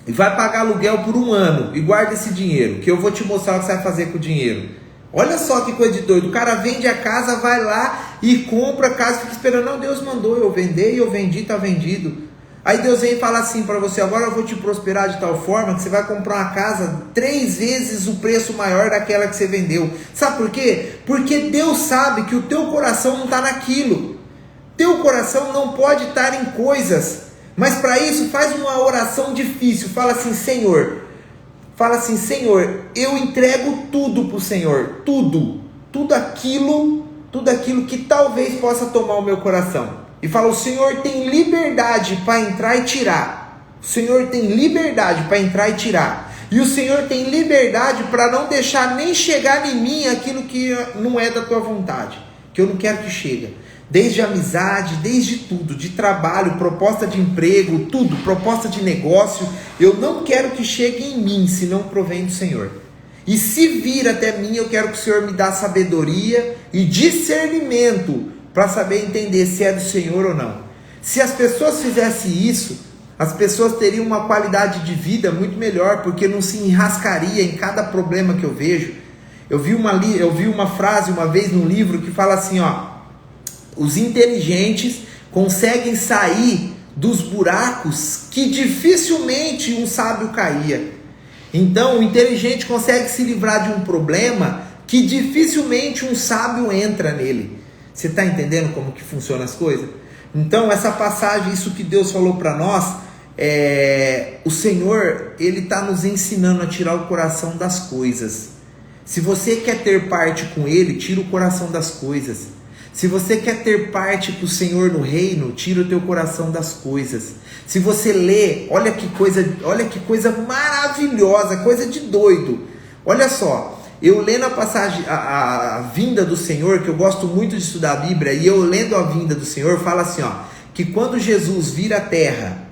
E vai pagar aluguel por 1 ano. E guarda esse dinheiro, que eu vou te mostrar o que você vai fazer com o dinheiro. Olha só que coisa de doido. O cara vende a casa, vai lá e compra a casa, fica esperando. Não, Deus mandou eu vender e eu vendi, está vendido. Aí Deus vem e fala assim para você: agora eu vou te prosperar de tal forma que você vai comprar uma casa 3 vezes o preço maior daquela que você vendeu. Sabe por quê? Porque Deus sabe que o teu coração não está naquilo. Teu coração não pode estar em coisas. Mas para isso faz uma oração difícil. Fala assim: Senhor, eu entrego tudo para o Senhor. Tudo aquilo que talvez possa tomar o meu coração. E fala: o Senhor tem liberdade para entrar e tirar. O Senhor tem liberdade para entrar e tirar. E o Senhor tem liberdade para não deixar nem chegar em mim aquilo que não é da tua vontade, que eu não quero que chegue. Desde amizade, desde tudo, de trabalho, proposta de emprego, tudo, proposta de negócio, eu não quero que chegue em mim, se não provém do Senhor. E se vir até mim, eu quero que o Senhor me dê sabedoria e discernimento para saber entender se é do Senhor ou não. Se as pessoas fizessem isso, as pessoas teriam uma qualidade de vida muito melhor, porque não se enrascaria em cada problema que eu vejo. Eu vi uma frase uma vez num livro que fala assim, ó: os inteligentes conseguem sair dos buracos que dificilmente um sábio caía. Então, o inteligente consegue se livrar de um problema que dificilmente um sábio entra nele. Você está entendendo como que funcionam as coisas? Então, essa passagem, isso que Deus falou para nós, o Senhor, Ele está nos ensinando a tirar o coração das coisas. Se você quer ter parte com Ele, tira o coração das coisas. Se você quer ter parte com o Senhor no reino, tira o teu coração das coisas. Se você lê, olha que coisa maravilhosa, coisa de doido. Olha só, eu lendo a passagem, a vinda do Senhor, que eu gosto muito de estudar a Bíblia, e eu lendo a vinda do Senhor, fala assim, ó, que quando Jesus vir à terra,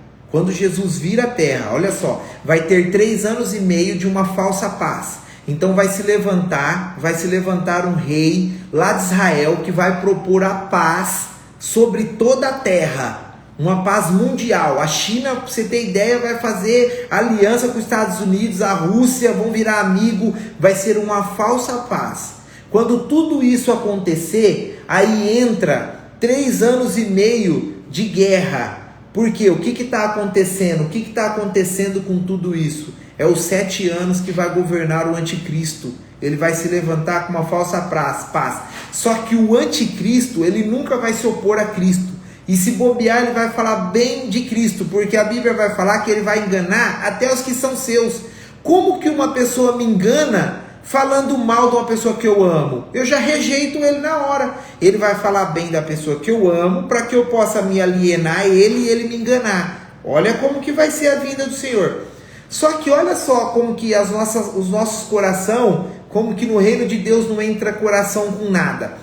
olha só, vai ter 3 anos e meio de uma falsa paz. Então vai se levantar um rei lá de Israel que vai propor a paz sobre toda a terra, uma paz mundial. A China, para você ter ideia, vai fazer aliança com os Estados Unidos, a Rússia vão virar amigo, vai ser uma falsa paz. Quando tudo isso acontecer, aí entra 3 anos e meio de guerra. Por quê? O que está acontecendo? O que está acontecendo com tudo isso? É os 7 anos que vai governar o anticristo. Ele vai se levantar com uma falsa paz. Só que o anticristo, ele nunca vai se opor a Cristo. E se bobear, ele vai falar bem de Cristo, porque a Bíblia vai falar que ele vai enganar até os que são seus. Como que uma pessoa me engana falando mal de uma pessoa que eu amo? Eu já rejeito ele na hora. Ele vai falar bem da pessoa que eu amo, para que eu possa me alienar a ele e ele me enganar. Olha como que vai ser a vinda do Senhor. Só que olha só como que os nossos coração, como que no reino de Deus não entra coração com nada.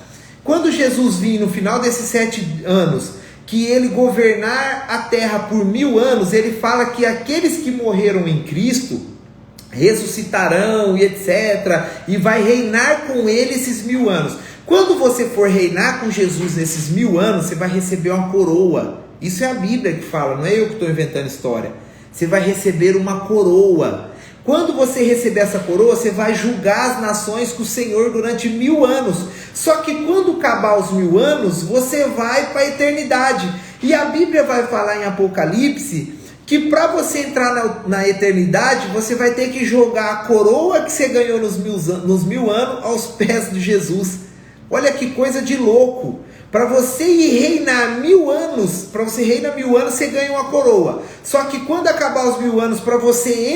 Quando Jesus vir no final desses 7 anos, que ele governar a terra por 1000 anos, ele fala que aqueles que morreram em Cristo ressuscitarão e etc. E vai reinar com ele esses 1000 anos. Quando você for reinar com Jesus nesses 1000 anos, você vai receber uma coroa. Isso é a Bíblia que fala, não é eu que estou inventando história. Você vai receber uma coroa. Quando você receber essa coroa, você vai julgar as nações com o Senhor durante 1000 anos. Só que quando acabar os 1000 anos, você vai para a eternidade. E a Bíblia vai falar em Apocalipse que para você entrar na eternidade, você vai ter que jogar a coroa que você ganhou nos 1000 anos aos pés de Jesus. Olha que coisa de louco. Para você ir reinar 1000 anos, você ganha uma coroa. Só que quando acabar os 1000 anos, para você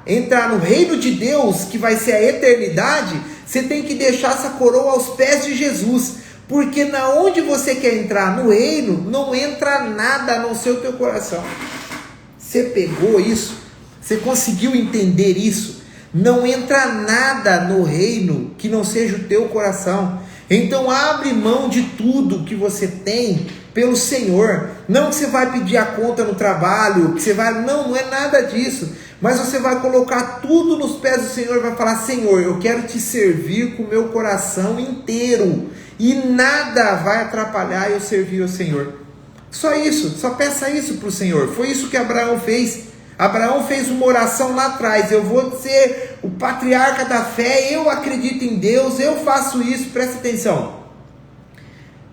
entrar no reino de Deus, que vai ser a eternidade, você tem que deixar essa coroa aos pés de Jesus. Porque na onde você quer entrar no reino, não entra nada a não ser o teu coração. Você pegou isso? Você conseguiu entender isso? Não entra nada no reino que não seja o teu coração. Então abre mão de tudo que você tem pelo Senhor. Não que você vai pedir a conta no trabalho, que você vai... Não é nada disso. Mas você vai colocar tudo nos pés do Senhor e vai falar: Senhor, eu quero te servir com o meu coração inteiro. E nada vai atrapalhar eu servir ao Senhor. Só isso, só peça isso para o Senhor. Foi isso que Abraão fez. Abraão fez uma oração lá atrás: eu vou ser o patriarca da fé, eu acredito em Deus, eu faço isso, presta atenção.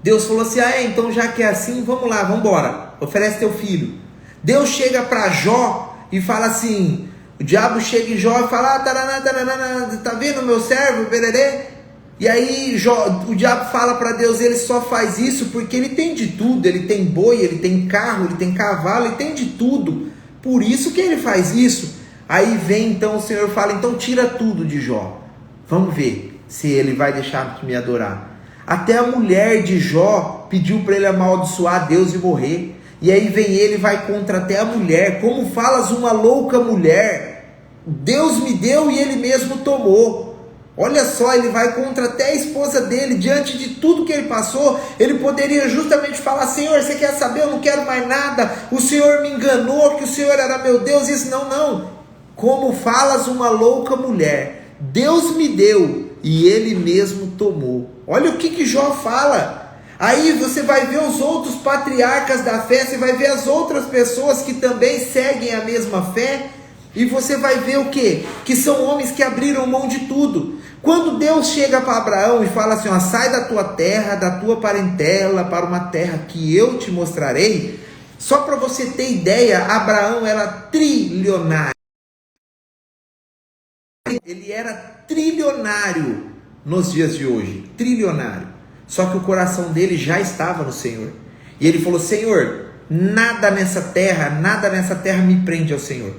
Deus falou assim, então já que é assim, vamos lá, vamos embora, oferece teu filho. Deus chega para Jó e fala assim, o diabo chega em Jó e fala, tá vendo meu servo, bererê? E aí o diabo fala para Deus, ele só faz isso porque ele tem de tudo, ele tem boi, ele tem carro, ele tem cavalo, ele tem de tudo, por isso que ele faz isso. Aí vem então o Senhor fala, então tira tudo de Jó, vamos ver se ele vai deixar de me adorar. Até a mulher de Jó pediu para ele amaldiçoar Deus e morrer. E aí vem ele e vai contra até a mulher. Como falas uma louca mulher? Deus me deu e ele mesmo tomou. Olha só, ele vai contra até a esposa dele. Diante de tudo que ele passou, ele poderia justamente falar, Senhor, você quer saber? Eu não quero mais nada. O Senhor me enganou, que o Senhor era meu Deus. Isso não. Como falas uma louca mulher? Deus me deu e ele mesmo tomou. Olha o que Jó fala. Aí você vai ver os outros patriarcas da fé, você vai ver as outras pessoas que também seguem a mesma fé, e você vai ver o quê? Que são homens que abriram mão de tudo. Quando Deus chega para Abraão e fala assim, sai da tua terra, da tua parentela, para uma terra que eu te mostrarei, só para você ter ideia, Abraão era trilionário. Ele era trilionário nos dias de hoje, trilionário. Só que o coração dele já estava no Senhor. E ele falou, Senhor, nada nessa terra me prende ao Senhor.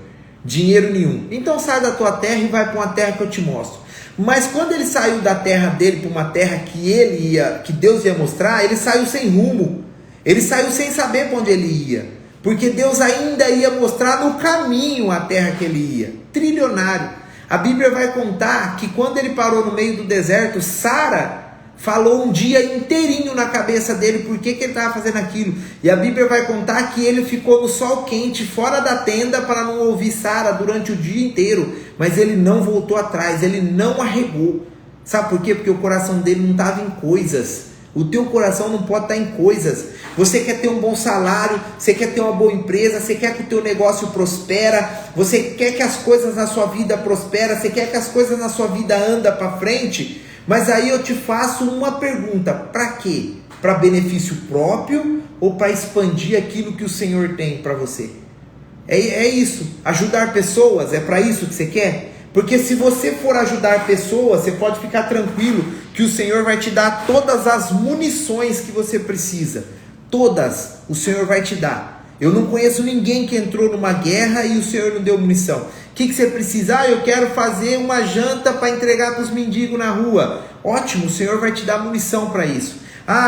Dinheiro nenhum. Então sai da tua terra e vai para uma terra que eu te mostro. Mas quando ele saiu da terra dele para uma terra que Deus ia mostrar, ele saiu sem rumo. Ele saiu sem saber para onde ele ia. Porque Deus ainda ia mostrar no caminho a terra que ele ia. Trilionário. A Bíblia vai contar que quando ele parou no meio do deserto, Sara falou um dia inteirinho na cabeça dele por que ele estava fazendo aquilo. E a Bíblia vai contar que ele ficou no sol quente, fora da tenda, para não ouvir Sara durante o dia inteiro. Mas ele não voltou atrás, ele não arregou. Sabe por quê? Porque o coração dele não estava em coisas. O teu coração não pode estar em coisas. Você quer ter um bom salário, você quer ter uma boa empresa, você quer que o teu negócio prospera, você quer que as coisas na sua vida prosperem, você quer que as coisas na sua vida andem para frente. Mas aí eu te faço uma pergunta, para quê? Para benefício próprio ou para expandir aquilo que o Senhor tem para você? É isso, ajudar pessoas, é para isso que você quer? Porque se você for ajudar pessoas, você pode ficar tranquilo que o Senhor vai te dar todas as munições que você precisa. Todas o Senhor vai te dar. Eu não conheço ninguém que entrou numa guerra e o Senhor não deu munição. O que você precisa? Eu quero fazer uma janta para entregar para os mendigos na rua. Ótimo, o Senhor vai te dar munição para isso.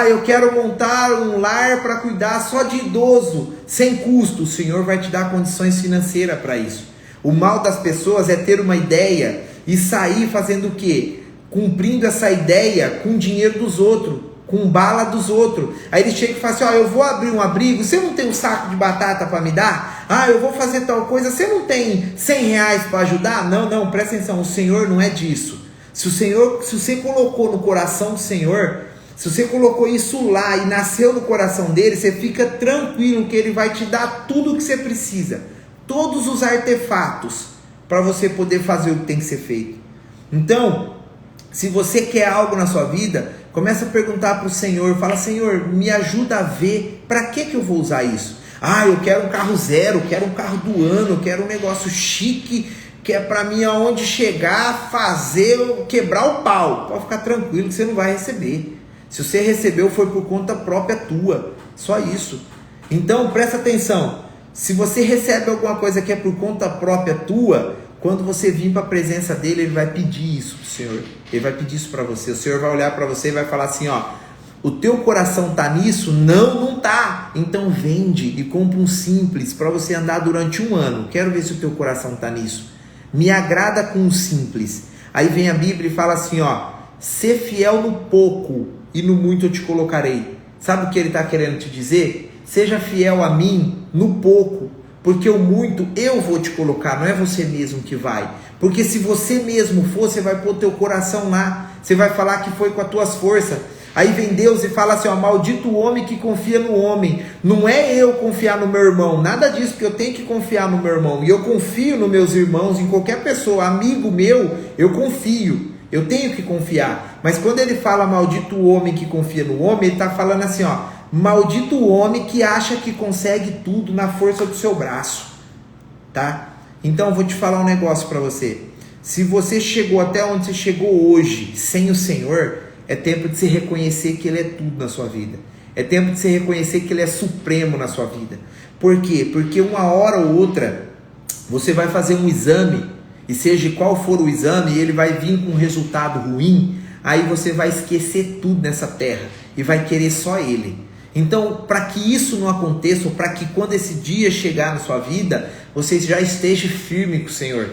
Eu quero montar um lar para cuidar só de idoso, sem custo. O Senhor vai te dar condições financeiras para isso. O mal das pessoas é ter uma ideia e sair fazendo o quê? Cumprindo essa ideia com o dinheiro dos outros, com bala dos outros. Aí ele chega e fala assim, eu vou abrir um abrigo, você não tem um saco de batata para me dar? Eu vou fazer tal coisa, você não tem 100 reais para ajudar? Não, presta atenção, o Senhor não é disso. Se você colocou no coração do Senhor, se você colocou isso lá e nasceu no coração dele, você fica tranquilo que ele vai te dar tudo o que você precisa. Todos os artefatos para você poder fazer o que tem que ser feito. Então, se você quer algo na sua vida, começa a perguntar para o Senhor, fala, Senhor, me ajuda a ver para que eu vou usar isso. Eu quero um carro zero, quero um carro do ano, quero um negócio chique, que é para mim aonde chegar, fazer, quebrar o pau. Pode ficar tranquilo que você não vai receber. Se você recebeu, foi por conta própria tua, só isso. Então, presta atenção. Se você recebe alguma coisa que é por conta própria tua, quando você vir para a presença dele, ele vai pedir isso para o Senhor. Ele vai pedir isso para você. O Senhor vai olhar para você e vai falar assim, o teu coração está nisso? Não está. Então vende e compra um simples para você andar durante 1 ano. Quero ver se o teu coração está nisso. Me agrada com o simples. Aí vem a Bíblia e fala assim, ser fiel no pouco e no muito eu te colocarei. Sabe o que ele está querendo te dizer? Seja fiel a mim no pouco, porque o muito eu vou te colocar, não é você mesmo que vai. Porque se você mesmo for, você vai pôr teu coração lá, você vai falar que foi com as tuas forças. Aí vem Deus e fala assim, ó, maldito o homem que confia no homem. Não é eu confiar no meu irmão, nada disso, porque eu tenho que confiar no meu irmão. E eu confio nos meus irmãos, em qualquer pessoa, amigo meu, eu confio. Eu tenho que confiar. Mas quando ele fala maldito o homem que confia no homem, ele está falando assim, ó, maldito o homem que acha que consegue tudo na força do seu braço. Tá? Então eu vou te falar um negócio para você. Se você chegou até onde você chegou hoje, sem o Senhor, é tempo de você reconhecer que Ele é tudo na sua vida. É tempo de você reconhecer que Ele é supremo na sua vida. Por quê? Porque uma hora ou outra, você vai fazer um exame, e seja qual for o exame, ele vai vir com um resultado ruim, aí você vai esquecer tudo nessa terra, e vai querer só Ele. Então, para que isso não aconteça, ou para que quando esse dia chegar na sua vida, você já esteja firme com o Senhor.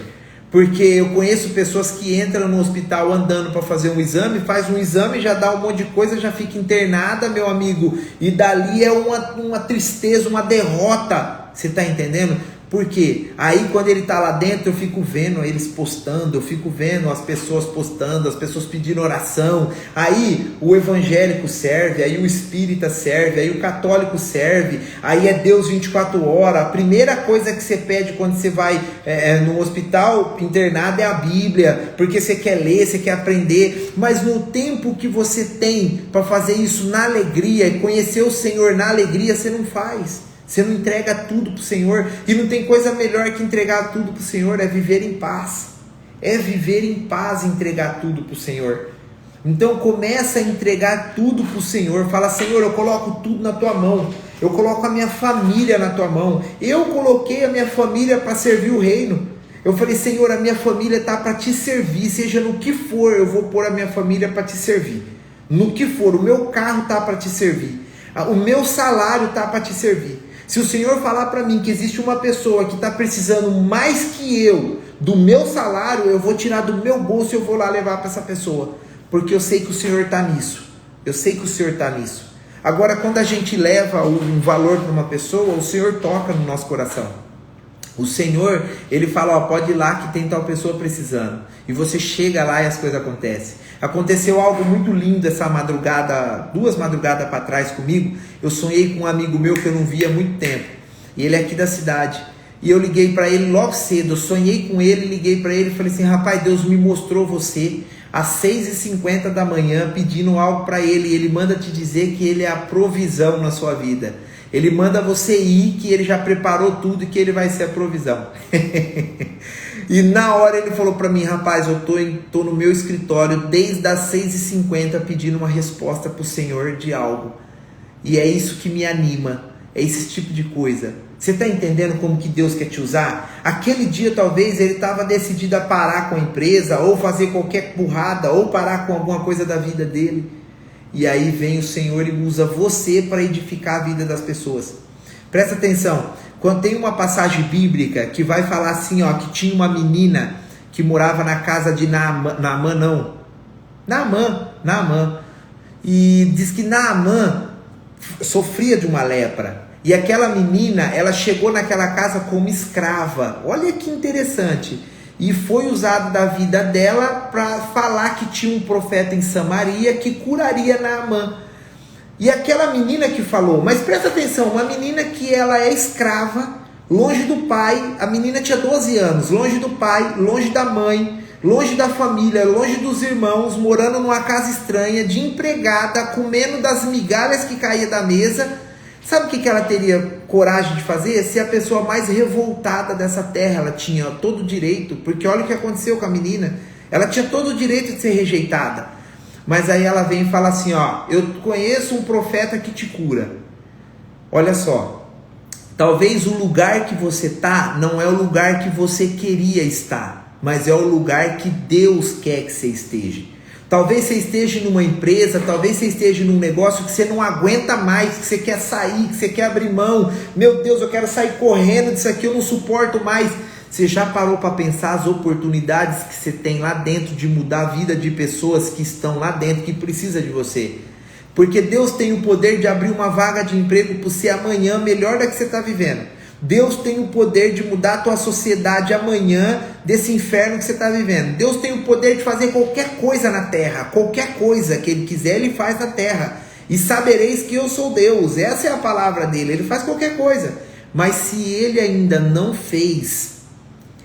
Porque eu conheço pessoas que entram no hospital andando para fazer um exame, faz um exame, já dá um monte de coisa, já fica internada, meu amigo, e dali é uma tristeza, uma derrota, você está entendendo? Por quê? Aí quando ele está lá dentro, eu fico vendo eles postando, eu fico vendo as pessoas postando, as pessoas pedindo oração, aí o evangélico serve, aí o espírita serve, aí o católico serve, aí é Deus 24 horas, a primeira coisa que você pede quando você vai no hospital internado é a Bíblia, porque você quer ler, você quer aprender, mas no tempo que você tem para fazer isso na alegria e conhecer o Senhor na alegria, você não faz. Você não entrega tudo para o Senhor. E não tem coisa melhor que entregar tudo para o Senhor. É viver em paz. É viver em paz e entregar tudo para o Senhor. Então começa a entregar tudo para o Senhor. Fala, Senhor, eu coloco tudo na tua mão. Eu coloco a minha família na tua mão. Eu coloquei a minha família para servir o reino. Eu falei, Senhor, a minha família está para te servir. Seja no que for, eu vou pôr a minha família para te servir. No que for, o meu carro está para te servir. O meu salário está para te servir. Se o Senhor falar para mim que existe uma pessoa que está precisando mais que eu do meu salário, eu vou tirar do meu bolso e eu vou lá levar para essa pessoa. Porque eu sei que o Senhor está nisso. Eu sei que o Senhor está nisso. Agora, quando a gente leva um valor para uma pessoa, o Senhor toca no nosso coração. O Senhor, Ele fala, ó, pode ir lá que tem tal pessoa precisando. E você chega lá e as coisas acontecem. Aconteceu algo muito lindo essa madrugada, 2 madrugadas para trás comigo. Eu sonhei com um amigo meu que eu não via há muito tempo. E ele é aqui da cidade. E eu liguei para ele logo cedo. Eu sonhei com ele, liguei para ele e falei assim, rapaz, Deus me mostrou você às 6h50 da manhã pedindo algo para ele. E ele manda te dizer que ele é a provisão na sua vida. Ele manda você ir, que ele já preparou tudo e que ele vai ser a provisão. E na hora ele falou para mim, rapaz, eu tô no meu escritório desde as 6h50 pedindo uma resposta para o Senhor de algo. E é isso que me anima, é esse tipo de coisa. Você está entendendo como que Deus quer te usar? Aquele dia talvez ele estava decidido a parar com a empresa, ou fazer qualquer burrada, ou parar com alguma coisa da vida dele. E aí vem o Senhor e usa você para edificar a vida das pessoas. Presta atenção, quando tem uma passagem bíblica que vai falar assim, ó, que tinha uma menina que morava na casa de Naamã, e diz que Naamã sofria de uma lepra. E aquela menina, ela chegou naquela casa como escrava. Olha que interessante. E foi usado da vida dela para falar que tinha um profeta em Samaria que curaria Naamã. E aquela menina que falou, mas presta atenção, uma menina que ela é escrava, longe do pai, a menina tinha 12 anos, longe do pai, longe da mãe, longe da família, longe dos irmãos, morando numa casa estranha, de empregada, comendo das migalhas que caía da mesa. Sabe o que ela teria coragem de fazer? Ser a pessoa mais revoltada dessa terra. Ela tinha todo o direito, porque olha o que aconteceu com a menina. Ela tinha todo o direito de ser rejeitada. Mas aí ela vem e fala assim, ó, eu conheço um profeta que te cura. Olha só, talvez o lugar que você está não é o lugar que você queria estar, mas é o lugar que Deus quer que você esteja. Talvez você esteja numa empresa, talvez você esteja num negócio que você não aguenta mais, que você quer sair, que você quer abrir mão. Meu Deus, eu quero sair correndo disso aqui, eu não suporto mais. Você já parou para pensar as oportunidades que você tem lá dentro de mudar a vida de pessoas que estão lá dentro, que precisam de você? Porque Deus tem o poder de abrir uma vaga de emprego para você amanhã melhor da que você está vivendo. Deus tem o poder de mudar a tua sociedade amanhã desse inferno que você está vivendo. Deus tem o poder de fazer qualquer coisa na terra. Qualquer coisa que Ele quiser, Ele faz na terra. E sabereis que eu sou Deus. Essa é a palavra dele. Ele faz qualquer coisa. Mas se Ele ainda não fez,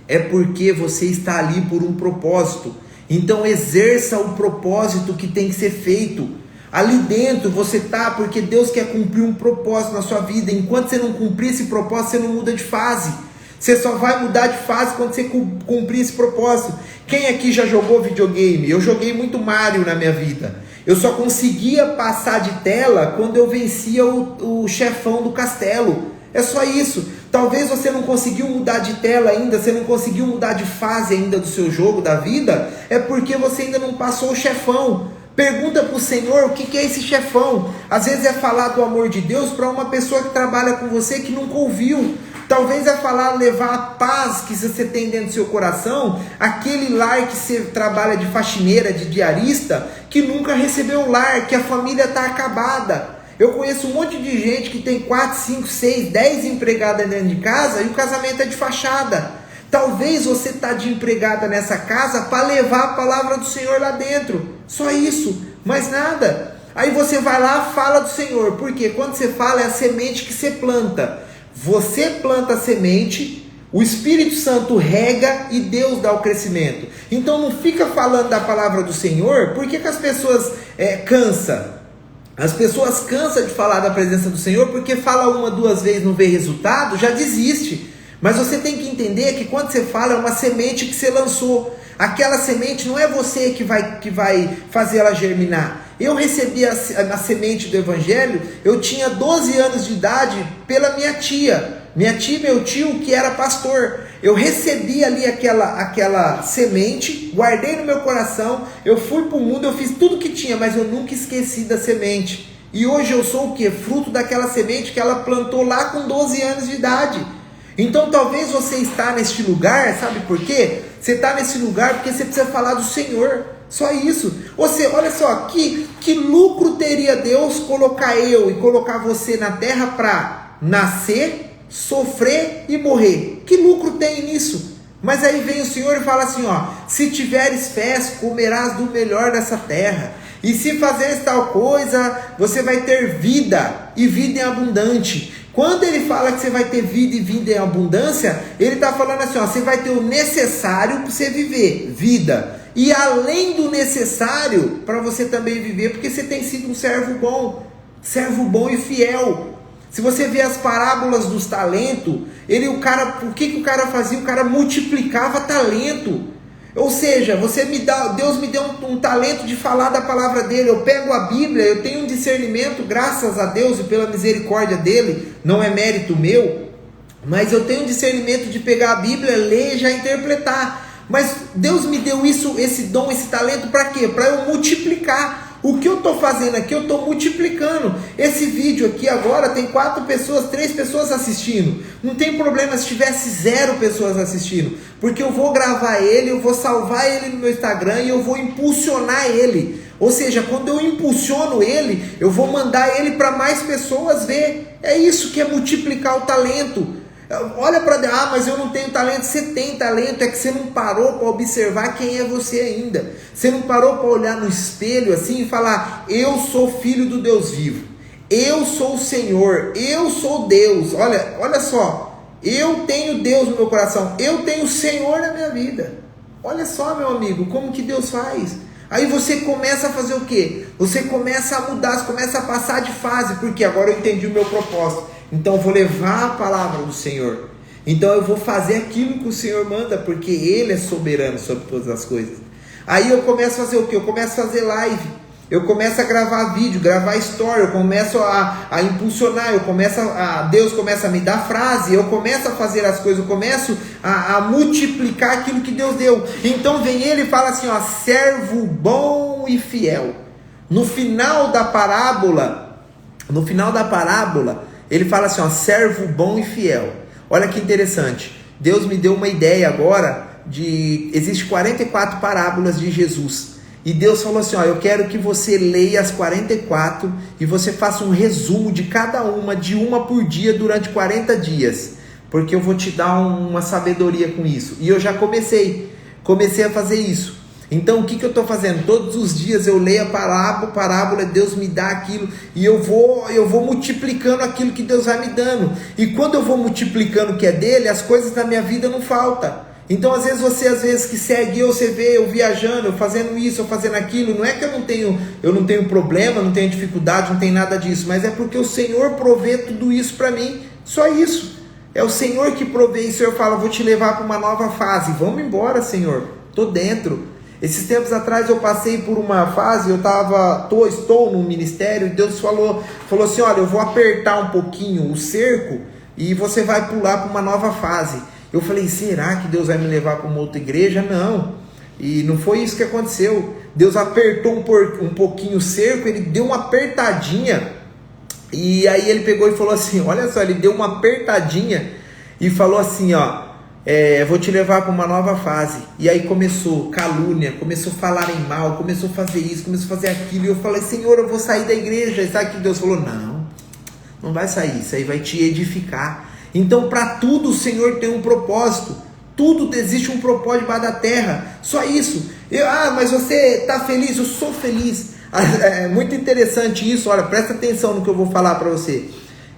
é porque você está ali por um propósito. Então exerça o propósito que tem que ser feito. Ali dentro você está porque Deus quer cumprir um propósito na sua vida. Enquanto você não cumprir esse propósito, você não muda de fase. Você só vai mudar de fase quando você cumprir esse propósito. Quem aqui já jogou videogame? Eu joguei muito Mario na minha vida. Eu só conseguia passar de tela quando eu vencia o chefão do castelo. É só isso. Talvez você não conseguiu mudar de tela ainda, você não conseguiu mudar de fase ainda do seu jogo, da vida, é porque você ainda não passou o chefão. Pergunta para o Senhor o que é esse chefão. Às vezes é falar do amor de Deus para uma pessoa que trabalha com você que nunca ouviu. Talvez é falar, levar a paz que você tem dentro do seu coração, aquele lar que você trabalha de faxineira, de diarista, que nunca recebeu lar, que a família está acabada. Eu conheço um monte de gente que tem 4, 5, 6, 10 empregadas dentro de casa e o casamento é de fachada. Talvez você está de empregada nessa casa para levar a palavra do Senhor lá dentro. Só isso, mais nada. Aí você vai lá, fala do Senhor. Porque quando você fala é a semente que você planta. Você planta a semente, o Espírito Santo rega e Deus dá o crescimento. Então não fica falando da palavra do Senhor. Por que as pessoas cansam? As pessoas cansam de falar da presença do Senhor porque fala uma, 2 vezes, não vê resultado, já desiste. Mas você tem que entender que quando você fala é uma semente que você lançou. Aquela semente não é você que vai fazer ela germinar. Eu recebi a semente do Evangelho, eu tinha 12 anos de idade pela minha tia. Minha tia e meu tio que era pastor. Eu recebi ali aquela semente, guardei no meu coração, eu fui para o mundo, eu fiz tudo que tinha, mas eu nunca esqueci da semente. E hoje eu sou o quê? Fruto daquela semente que ela plantou lá com 12 anos de idade. Então talvez você está neste lugar, sabe por quê? Você está nesse lugar porque você precisa falar do Senhor. Só isso. Você, olha só, que lucro teria Deus colocar eu e colocar você na terra para nascer, sofrer e morrer? Que lucro tem nisso? Mas aí vem o Senhor e fala assim, ó: se tiveres fé, comerás do melhor dessa terra. E se fazeres tal coisa, você vai ter vida e vida em abundante. Quando ele fala que você vai ter vida e vida em abundância, ele está falando assim, ó: você vai ter o necessário para você viver, vida. E além do necessário, para você também viver, porque você tem sido um servo bom e fiel. Se você vê as parábolas dos talentos, o que o cara fazia? O cara multiplicava talento. Ou seja, Deus me deu um talento de falar da palavra dele. Eu pego a Bíblia, eu tenho um discernimento, graças a Deus e pela misericórdia dele, não é mérito meu, mas eu tenho um discernimento de pegar a Bíblia, ler e já interpretar. Mas Deus me deu esse dom, esse talento para quê? Para eu multiplicar. O que eu estou fazendo aqui, eu estou multiplicando. Esse vídeo aqui agora tem 4 pessoas, 3 pessoas assistindo. Não tem problema se tivesse 0 pessoas assistindo, porque eu vou gravar ele, eu vou salvar ele no meu Instagram e eu vou impulsionar ele. Ou seja, quando eu impulsiono ele, eu vou mandar ele para mais pessoas ver. É isso que é multiplicar o talento. Olha para Deus, mas eu não tenho talento. Você tem talento, é que você não parou para observar quem é você ainda. Você não parou para olhar no espelho assim e falar: eu sou filho do Deus vivo, eu sou o Senhor, eu sou Deus. Olha só, eu tenho Deus no meu coração, eu tenho o Senhor na minha vida. Olha só, meu amigo, como que Deus faz. Aí você começa a fazer o quê? Você começa a mudar, você começa a passar de fase, porque agora eu entendi o meu propósito. Então eu vou levar a palavra do Senhor. Então eu vou fazer aquilo que o Senhor manda, porque Ele é soberano sobre todas as coisas. Aí eu começo a fazer o quê? Eu começo a fazer live. Eu começo a gravar vídeo, gravar story. Eu começo a impulsionar. Deus começa a me dar frase. Eu começo a fazer as coisas. Eu começo a multiplicar aquilo que Deus deu. Então vem Ele e fala assim, ó: servo bom e fiel. No final da parábola, ele fala assim, ó: servo bom e fiel. Olha que interessante. Deus me deu uma ideia agora existe 44 parábolas de Jesus. E Deus falou assim, ó: eu quero que você leia as 44 e você faça um resumo de cada uma, de uma por dia durante 40 dias. porque eu vou te dar uma sabedoria com isso. E eu já comecei a fazer isso. Então o que eu estou fazendo? Todos os dias eu leio a parábola, Deus me dá aquilo, e eu vou multiplicando aquilo que Deus vai me dando. E quando eu vou multiplicando o que é dele, as coisas da minha vida não faltam. Então às vezes que segue eu, você vê eu viajando, eu fazendo isso, eu fazendo aquilo, não é que eu não tenho problema, não tenho dificuldade, não tenho nada disso, mas é porque o Senhor provê tudo isso para mim, só isso. É o Senhor que provê isso. Eu falo, vou te levar para uma nova fase, vamos embora, Senhor, estou dentro. Esses tempos atrás eu passei por uma fase, estou no ministério, e Deus falou assim, olha, eu vou apertar um pouquinho o cerco e você vai pular para uma nova fase. Eu falei, será que Deus vai me levar para uma outra igreja? Não. E não foi isso que aconteceu. Deus apertou um pouquinho o cerco, ele deu uma apertadinha, e aí ele pegou e falou assim, olha só, ele deu uma apertadinha e falou assim, ó, vou te levar para uma nova fase. E aí começou calúnia, começou a falar em mal, começou a fazer isso, começou a fazer aquilo. E eu falei, Senhor, eu vou sair da igreja. E sabe que Deus falou, não vai sair, isso aí vai te edificar. Então para tudo o Senhor tem um propósito. Tudo existe um propósito debaixo da terra. Só isso. Mas você está feliz? Eu sou feliz. É muito interessante isso. Olha, presta atenção no que eu vou falar para você.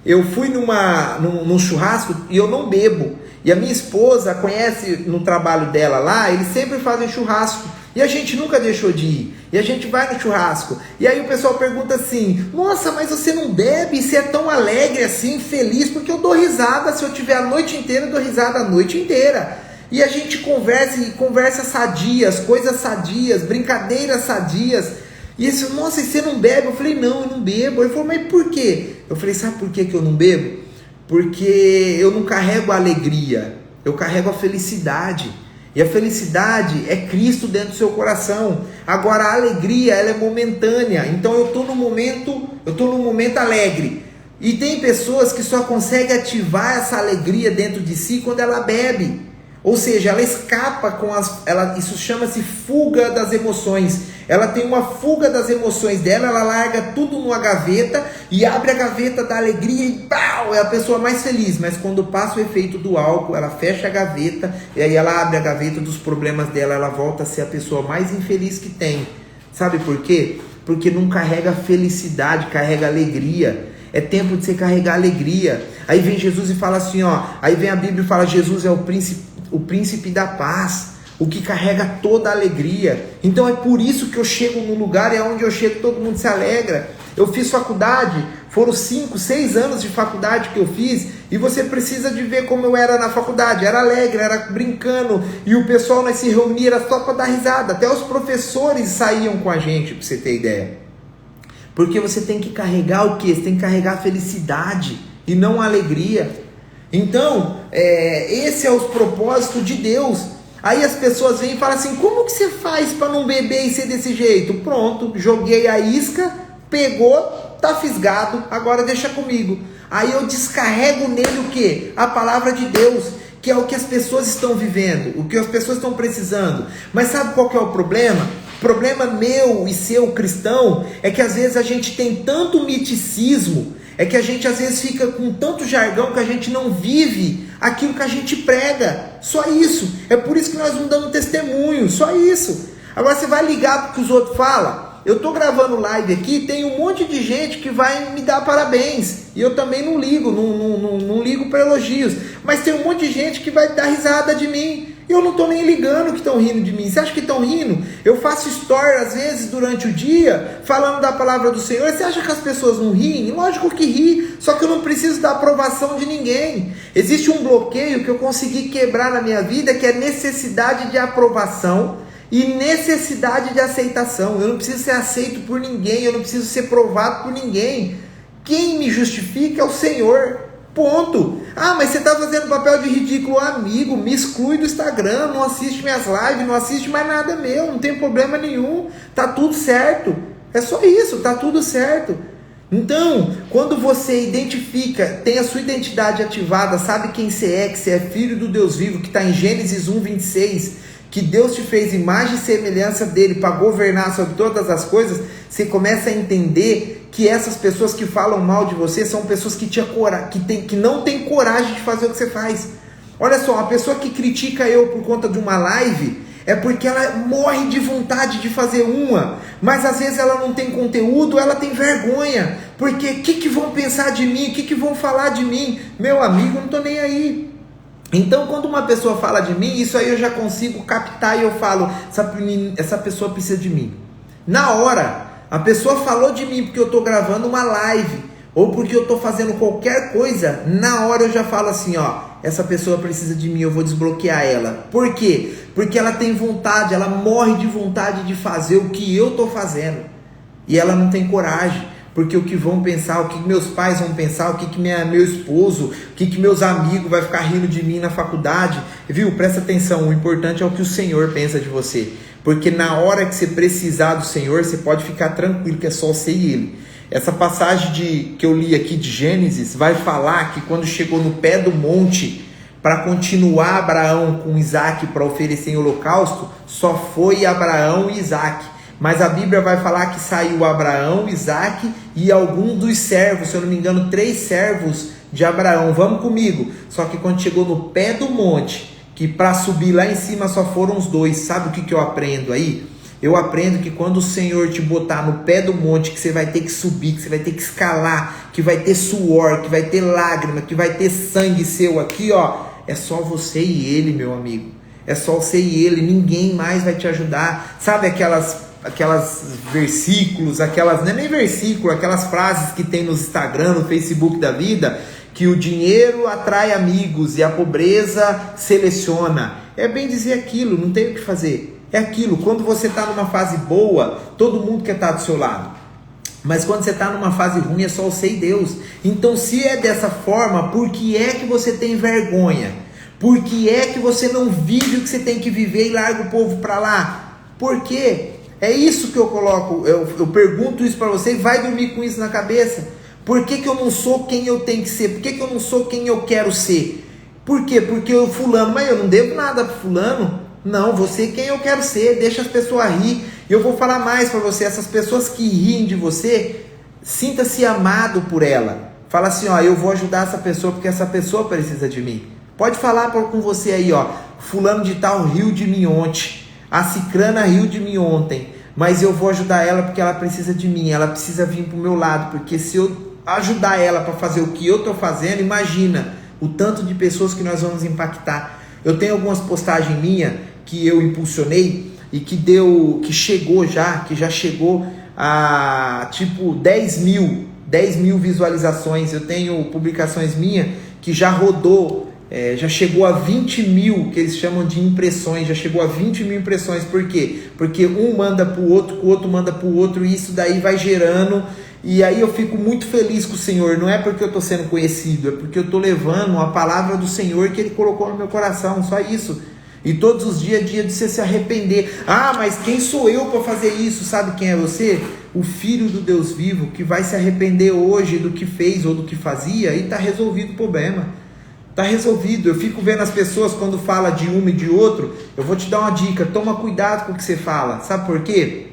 Eu fui num churrasco e eu não bebo. E a minha esposa conhece no trabalho dela lá, eles sempre fazem churrasco. E a gente nunca deixou de ir. E a gente vai no churrasco. E aí o pessoal pergunta assim, nossa, mas você não bebe? Você é tão alegre assim, feliz? Porque eu dou risada, se eu tiver a noite inteira, eu dou risada a noite inteira. E a gente conversa sadias, coisas sadias, brincadeiras sadias. E ele falou, nossa, e você não bebe? Eu falei, não, eu não bebo. Ele falou, mas por quê? Eu falei, sabe por que eu não bebo? Porque eu não carrego a alegria, eu carrego a felicidade. E a felicidade é Cristo dentro do seu coração. Agora a alegria, ela é momentânea. Então eu estou num momento alegre. E tem pessoas que só conseguem ativar essa alegria dentro de si quando ela bebe. Ou seja, ela escapa isso chama-se fuga das emoções. Ela tem uma fuga das emoções dela, ela larga tudo numa gaveta e abre a gaveta da alegria e pau, é a pessoa mais feliz. Mas quando passa o efeito do álcool, ela fecha a gaveta e aí ela abre a gaveta dos problemas dela, ela volta a ser a pessoa mais infeliz que tem. Sabe por quê? Porque não carrega felicidade, carrega alegria. É tempo de você carregar alegria. Aí vem Jesus e fala assim, aí vem a Bíblia e fala, Jesus é o príncipe da paz, o que carrega toda a alegria. Então é por isso que eu chego num lugar e aonde eu chego todo mundo se alegra. Eu fiz faculdade, foram 5, 6 anos de faculdade que eu fiz, e você precisa de ver como eu era na faculdade. Era alegre, era brincando, e o pessoal nós se reunia, era só para dar risada. Até os professores saíam com a gente, para você ter ideia. Porque você tem que carregar o quê? Você tem que carregar a felicidade e não a alegria. Então, esse é o propósito de Deus. Aí as pessoas vêm e falam assim, como que você faz para não beber e ser desse jeito? Pronto, joguei a isca, pegou, tá fisgado, agora deixa comigo. Aí eu descarrego nele o quê? A palavra de Deus, que é o que as pessoas estão vivendo, o que as pessoas estão precisando. Mas sabe qual que é o problema? O problema meu e seu cristão é que às vezes a gente tem tanto miticismo, é que a gente às vezes fica com tanto jargão que a gente não vive aquilo que a gente prega. Só isso. É por isso que nós não damos testemunho. Só isso. Agora você vai ligar para o que os outros falam. Eu estou gravando live aqui, tem um monte de gente que vai me dar parabéns. E eu também não ligo, não ligo para elogios. Mas tem um monte de gente que vai dar risada de mim. Eu não estou nem ligando que estão rindo de mim. Você acha que estão rindo? Eu faço story às vezes durante o dia, falando da palavra do Senhor. Você acha que as pessoas não riem? Lógico que ri, só que eu não preciso da aprovação de ninguém. Existe um bloqueio que eu consegui quebrar na minha vida, que é necessidade de aprovação e necessidade de aceitação. Eu não preciso ser aceito por ninguém, eu não preciso ser provado por ninguém. Quem me justifica é o Senhor. Ponto. Mas você está fazendo papel de ridículo, amigo, me exclui do Instagram, não assiste minhas lives, não assiste mais nada meu, não tem problema nenhum, tá tudo certo. É só isso, tá tudo certo. Então, quando você identifica, tem a sua identidade ativada, sabe quem você é, que você é filho do Deus vivo, que está em Gênesis 1:26, que Deus te fez imagem e semelhança dele para governar sobre todas as coisas, você começa a entender que essas pessoas que falam mal de você são pessoas que não têm coragem de fazer o que você faz. Olha só, uma pessoa que critica eu por conta de uma live é porque ela morre de vontade de fazer uma, mas às vezes ela não tem conteúdo, ela tem vergonha, porque o que vão pensar de mim, o que vão falar de mim? Meu amigo, eu não estou nem aí. Então quando uma pessoa fala de mim, isso aí eu já consigo captar e eu falo, essa pessoa precisa de mim. Na hora, a pessoa falou de mim porque eu estou gravando uma live, ou porque eu estou fazendo qualquer coisa, na hora eu já falo assim, ó, essa pessoa precisa de mim, eu vou desbloquear ela. Por quê? Porque ela tem vontade, ela morre de vontade de fazer o que eu estou fazendo. E ela não tem coragem, porque o que vão pensar, o que meus pais vão pensar, o que meu esposo, o que meus amigos vão ficar rindo de mim na faculdade. Viu? Presta atenção, o importante é o que o Senhor pensa de você. Porque na hora que você precisar do Senhor, você pode ficar tranquilo que é só você e Ele. Essa passagem que eu li aqui de Gênesis vai falar que quando chegou no pé do monte para continuar Abraão com Isaac para oferecer em holocausto, só foi Abraão e Isaac. Mas a Bíblia vai falar que saiu Abraão, Isaac e algum dos servos, se eu não me engano, 3 servos de Abraão. Vamos comigo. Só que quando chegou no pé do monte, que para subir lá em cima só foram os 2, sabe o que eu aprendo aí? Eu aprendo que quando o Senhor te botar no pé do monte, que você vai ter que subir, que você vai ter que escalar, que vai ter suor, que vai ter lágrima, que vai ter sangue seu aqui, ó, é só você e Ele, meu amigo. É só você e Ele, ninguém mais vai te ajudar. Sabe aquelas versículos, não é nem versículo, aquelas frases que tem no Instagram, no Facebook da vida, que o dinheiro atrai amigos e a pobreza seleciona. É bem dizer aquilo, não tem o que fazer. É aquilo, quando você está numa fase boa, todo mundo quer estar do seu lado. Mas quando você está numa fase ruim, é só você e Deus. Então, se é dessa forma, por que é que você tem vergonha? Por que é que você não vive o que você tem que viver e larga o povo para lá? Por quê? É isso que eu coloco, eu pergunto isso para você e vai dormir com isso na cabeça. Por que eu não sou quem eu tenho que ser? Por que eu não sou quem eu quero ser? Por quê? Porque eu fulano, mas eu não devo nada para fulano. Não, você quem eu quero ser, deixa as pessoas rir. E eu vou falar mais para você, essas pessoas que riem de você, sinta-se amado por ela. Fala assim, ó, eu vou ajudar essa pessoa porque essa pessoa precisa de mim. Pode falar com você aí, ó, fulano de tal riu de mim ontem, a cicrana riu de mim ontem, mas eu vou ajudar ela porque ela precisa de mim, ela precisa vir pro meu lado, porque se eu ajudar ela para fazer o que eu tô fazendo, imagina o tanto de pessoas que nós vamos impactar. Eu tenho algumas postagens minhas que eu impulsionei e que já chegou a tipo 10 mil visualizações. Eu tenho publicações minhas que já rodou, já chegou a 20 mil, que eles chamam de impressões, já chegou a 20 mil impressões. Por quê? Porque um manda para o outro manda para o outro, e isso daí vai gerando. E aí eu fico muito feliz com o Senhor, não é porque eu estou sendo conhecido, é porque eu estou levando a palavra do Senhor que Ele colocou no meu coração, só isso. E todos os dias é dia de você se arrepender. Ah, mas quem sou eu para fazer isso? Sabe quem é você? O Filho do Deus vivo, que vai se arrepender hoje do que fez ou do que fazia, e está resolvido o problema. Está resolvido. Eu fico vendo as pessoas quando fala de um e de outro. Eu vou te dar uma dica, toma cuidado com o que você fala. Sabe por quê?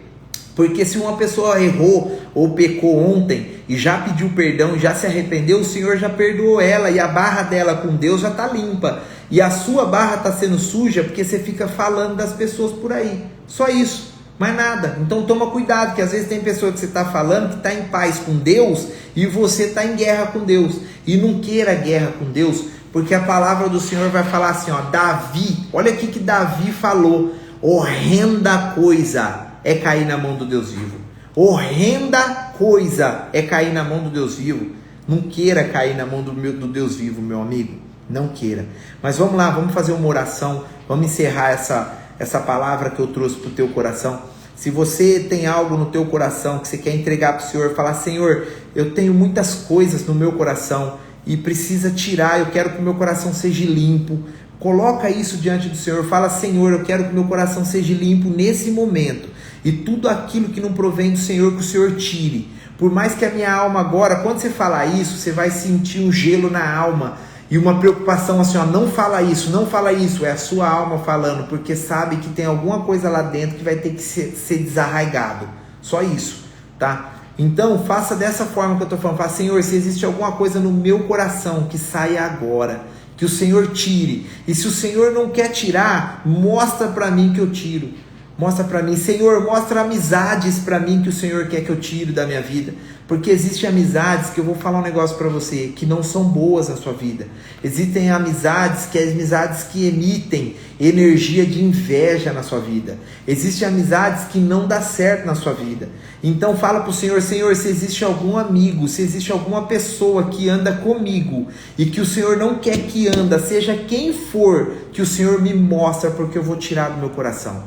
Porque se uma pessoa errou ou pecou ontem e já pediu perdão, já se arrependeu, o Senhor já perdoou ela e a barra dela com Deus já está limpa. E a sua barra está sendo suja porque você fica falando das pessoas por aí. Só isso, mais nada. Então toma cuidado, que às vezes tem pessoa que você está falando que está em paz com Deus e você está em guerra com Deus. E não queira guerra com Deus, porque a palavra do Senhor vai falar assim, ó, Davi, olha aqui que Davi falou, horrenda coisa é cair na mão do Deus vivo. Horrenda coisa é cair na mão do Deus vivo. Não queira cair na mão do Deus vivo, meu amigo. Não queira. Mas vamos lá, vamos fazer uma oração. Vamos encerrar essa palavra que eu trouxe para o teu coração. Se você tem algo no teu coração que você quer entregar para o Senhor, falar, Senhor, eu tenho muitas coisas no meu coração e precisa tirar, eu quero que o meu coração seja limpo. Coloca isso diante do Senhor. Fala, Senhor, eu quero que o meu coração seja limpo nesse momento. E tudo aquilo que não provém do Senhor, que o Senhor tire. Por mais que a minha alma agora, quando você falar isso, você vai sentir um gelo na alma. E uma preocupação assim, ó, não fala isso, é a sua alma falando, porque sabe que tem alguma coisa lá dentro que vai ter que ser desarraigado. Só isso, tá? Então, faça dessa forma que eu estou falando. Fala, Senhor, se existe alguma coisa no meu coração que saia agora, que o Senhor tire. E se o Senhor não quer tirar, mostra para mim que eu tiro. Mostra para mim, Senhor, mostra amizades para mim que o Senhor quer que eu tire da minha vida. Porque existem amizades, que eu vou falar um negócio para você, que não são boas na sua vida. Existem amizades que emitem energia de inveja na sua vida. Existem amizades que não dá certo na sua vida. Então fala para o Senhor, Senhor, se existe algum amigo, se existe alguma pessoa que anda comigo e que o Senhor não quer que anda, seja quem for, que o Senhor me mostra, porque eu vou tirar do meu coração.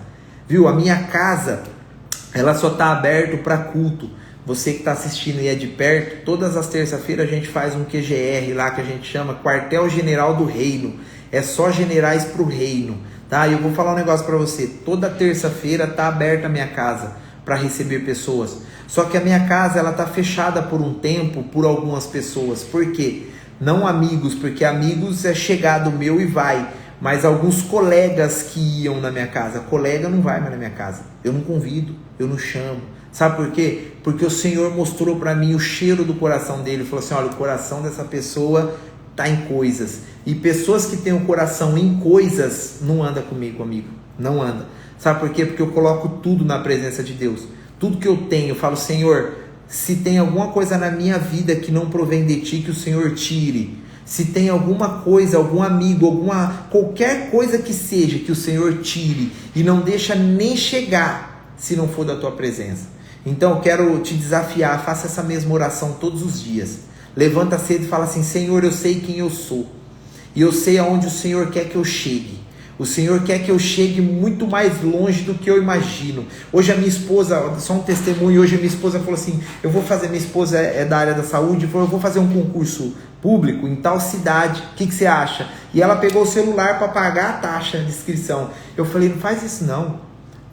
Viu? A minha casa, ela só está aberta para culto. Você que está assistindo e é de perto, todas as terças-feiras a gente faz um QGR lá, que a gente chama Quartel General do Reino. É só generais para o reino, tá? E eu vou falar um negócio para você. Toda terça-feira está aberta a minha casa para receber pessoas. Só que a minha casa, ela está fechada por um tempo, por algumas pessoas. Por quê? Não amigos, porque amigos é chegado meu e vai. Mas alguns colegas que iam na minha casa. Colega não vai mais na minha casa. Eu não convido, eu não chamo. Sabe por quê? Porque o Senhor mostrou para mim o cheiro do coração dele. Ele falou assim, olha, o coração dessa pessoa está em coisas. E pessoas que têm o coração em coisas, não anda comigo, amigo. Não anda. Sabe por quê? Porque eu coloco tudo na presença de Deus. Tudo que eu tenho, eu falo, Senhor, se tem alguma coisa na minha vida que não provém de Ti, que o Senhor tire. Se tem alguma coisa, algum amigo, qualquer coisa que seja, que o Senhor tire. E não deixa nem chegar, se não for da Tua presença. Então eu quero te desafiar, faça essa mesma oração todos os dias. Levanta cedo e fala assim, Senhor, eu sei quem eu sou. E eu sei aonde o Senhor quer que eu chegue. O Senhor quer que eu chegue muito mais longe do que eu imagino. Hoje a minha esposa, só um testemunho, hoje a minha esposa falou assim, minha esposa é da área da saúde, falou, eu vou fazer um concurso público em tal cidade, o que você acha? E ela pegou o celular para pagar a taxa de inscrição. Eu falei, não faz isso não,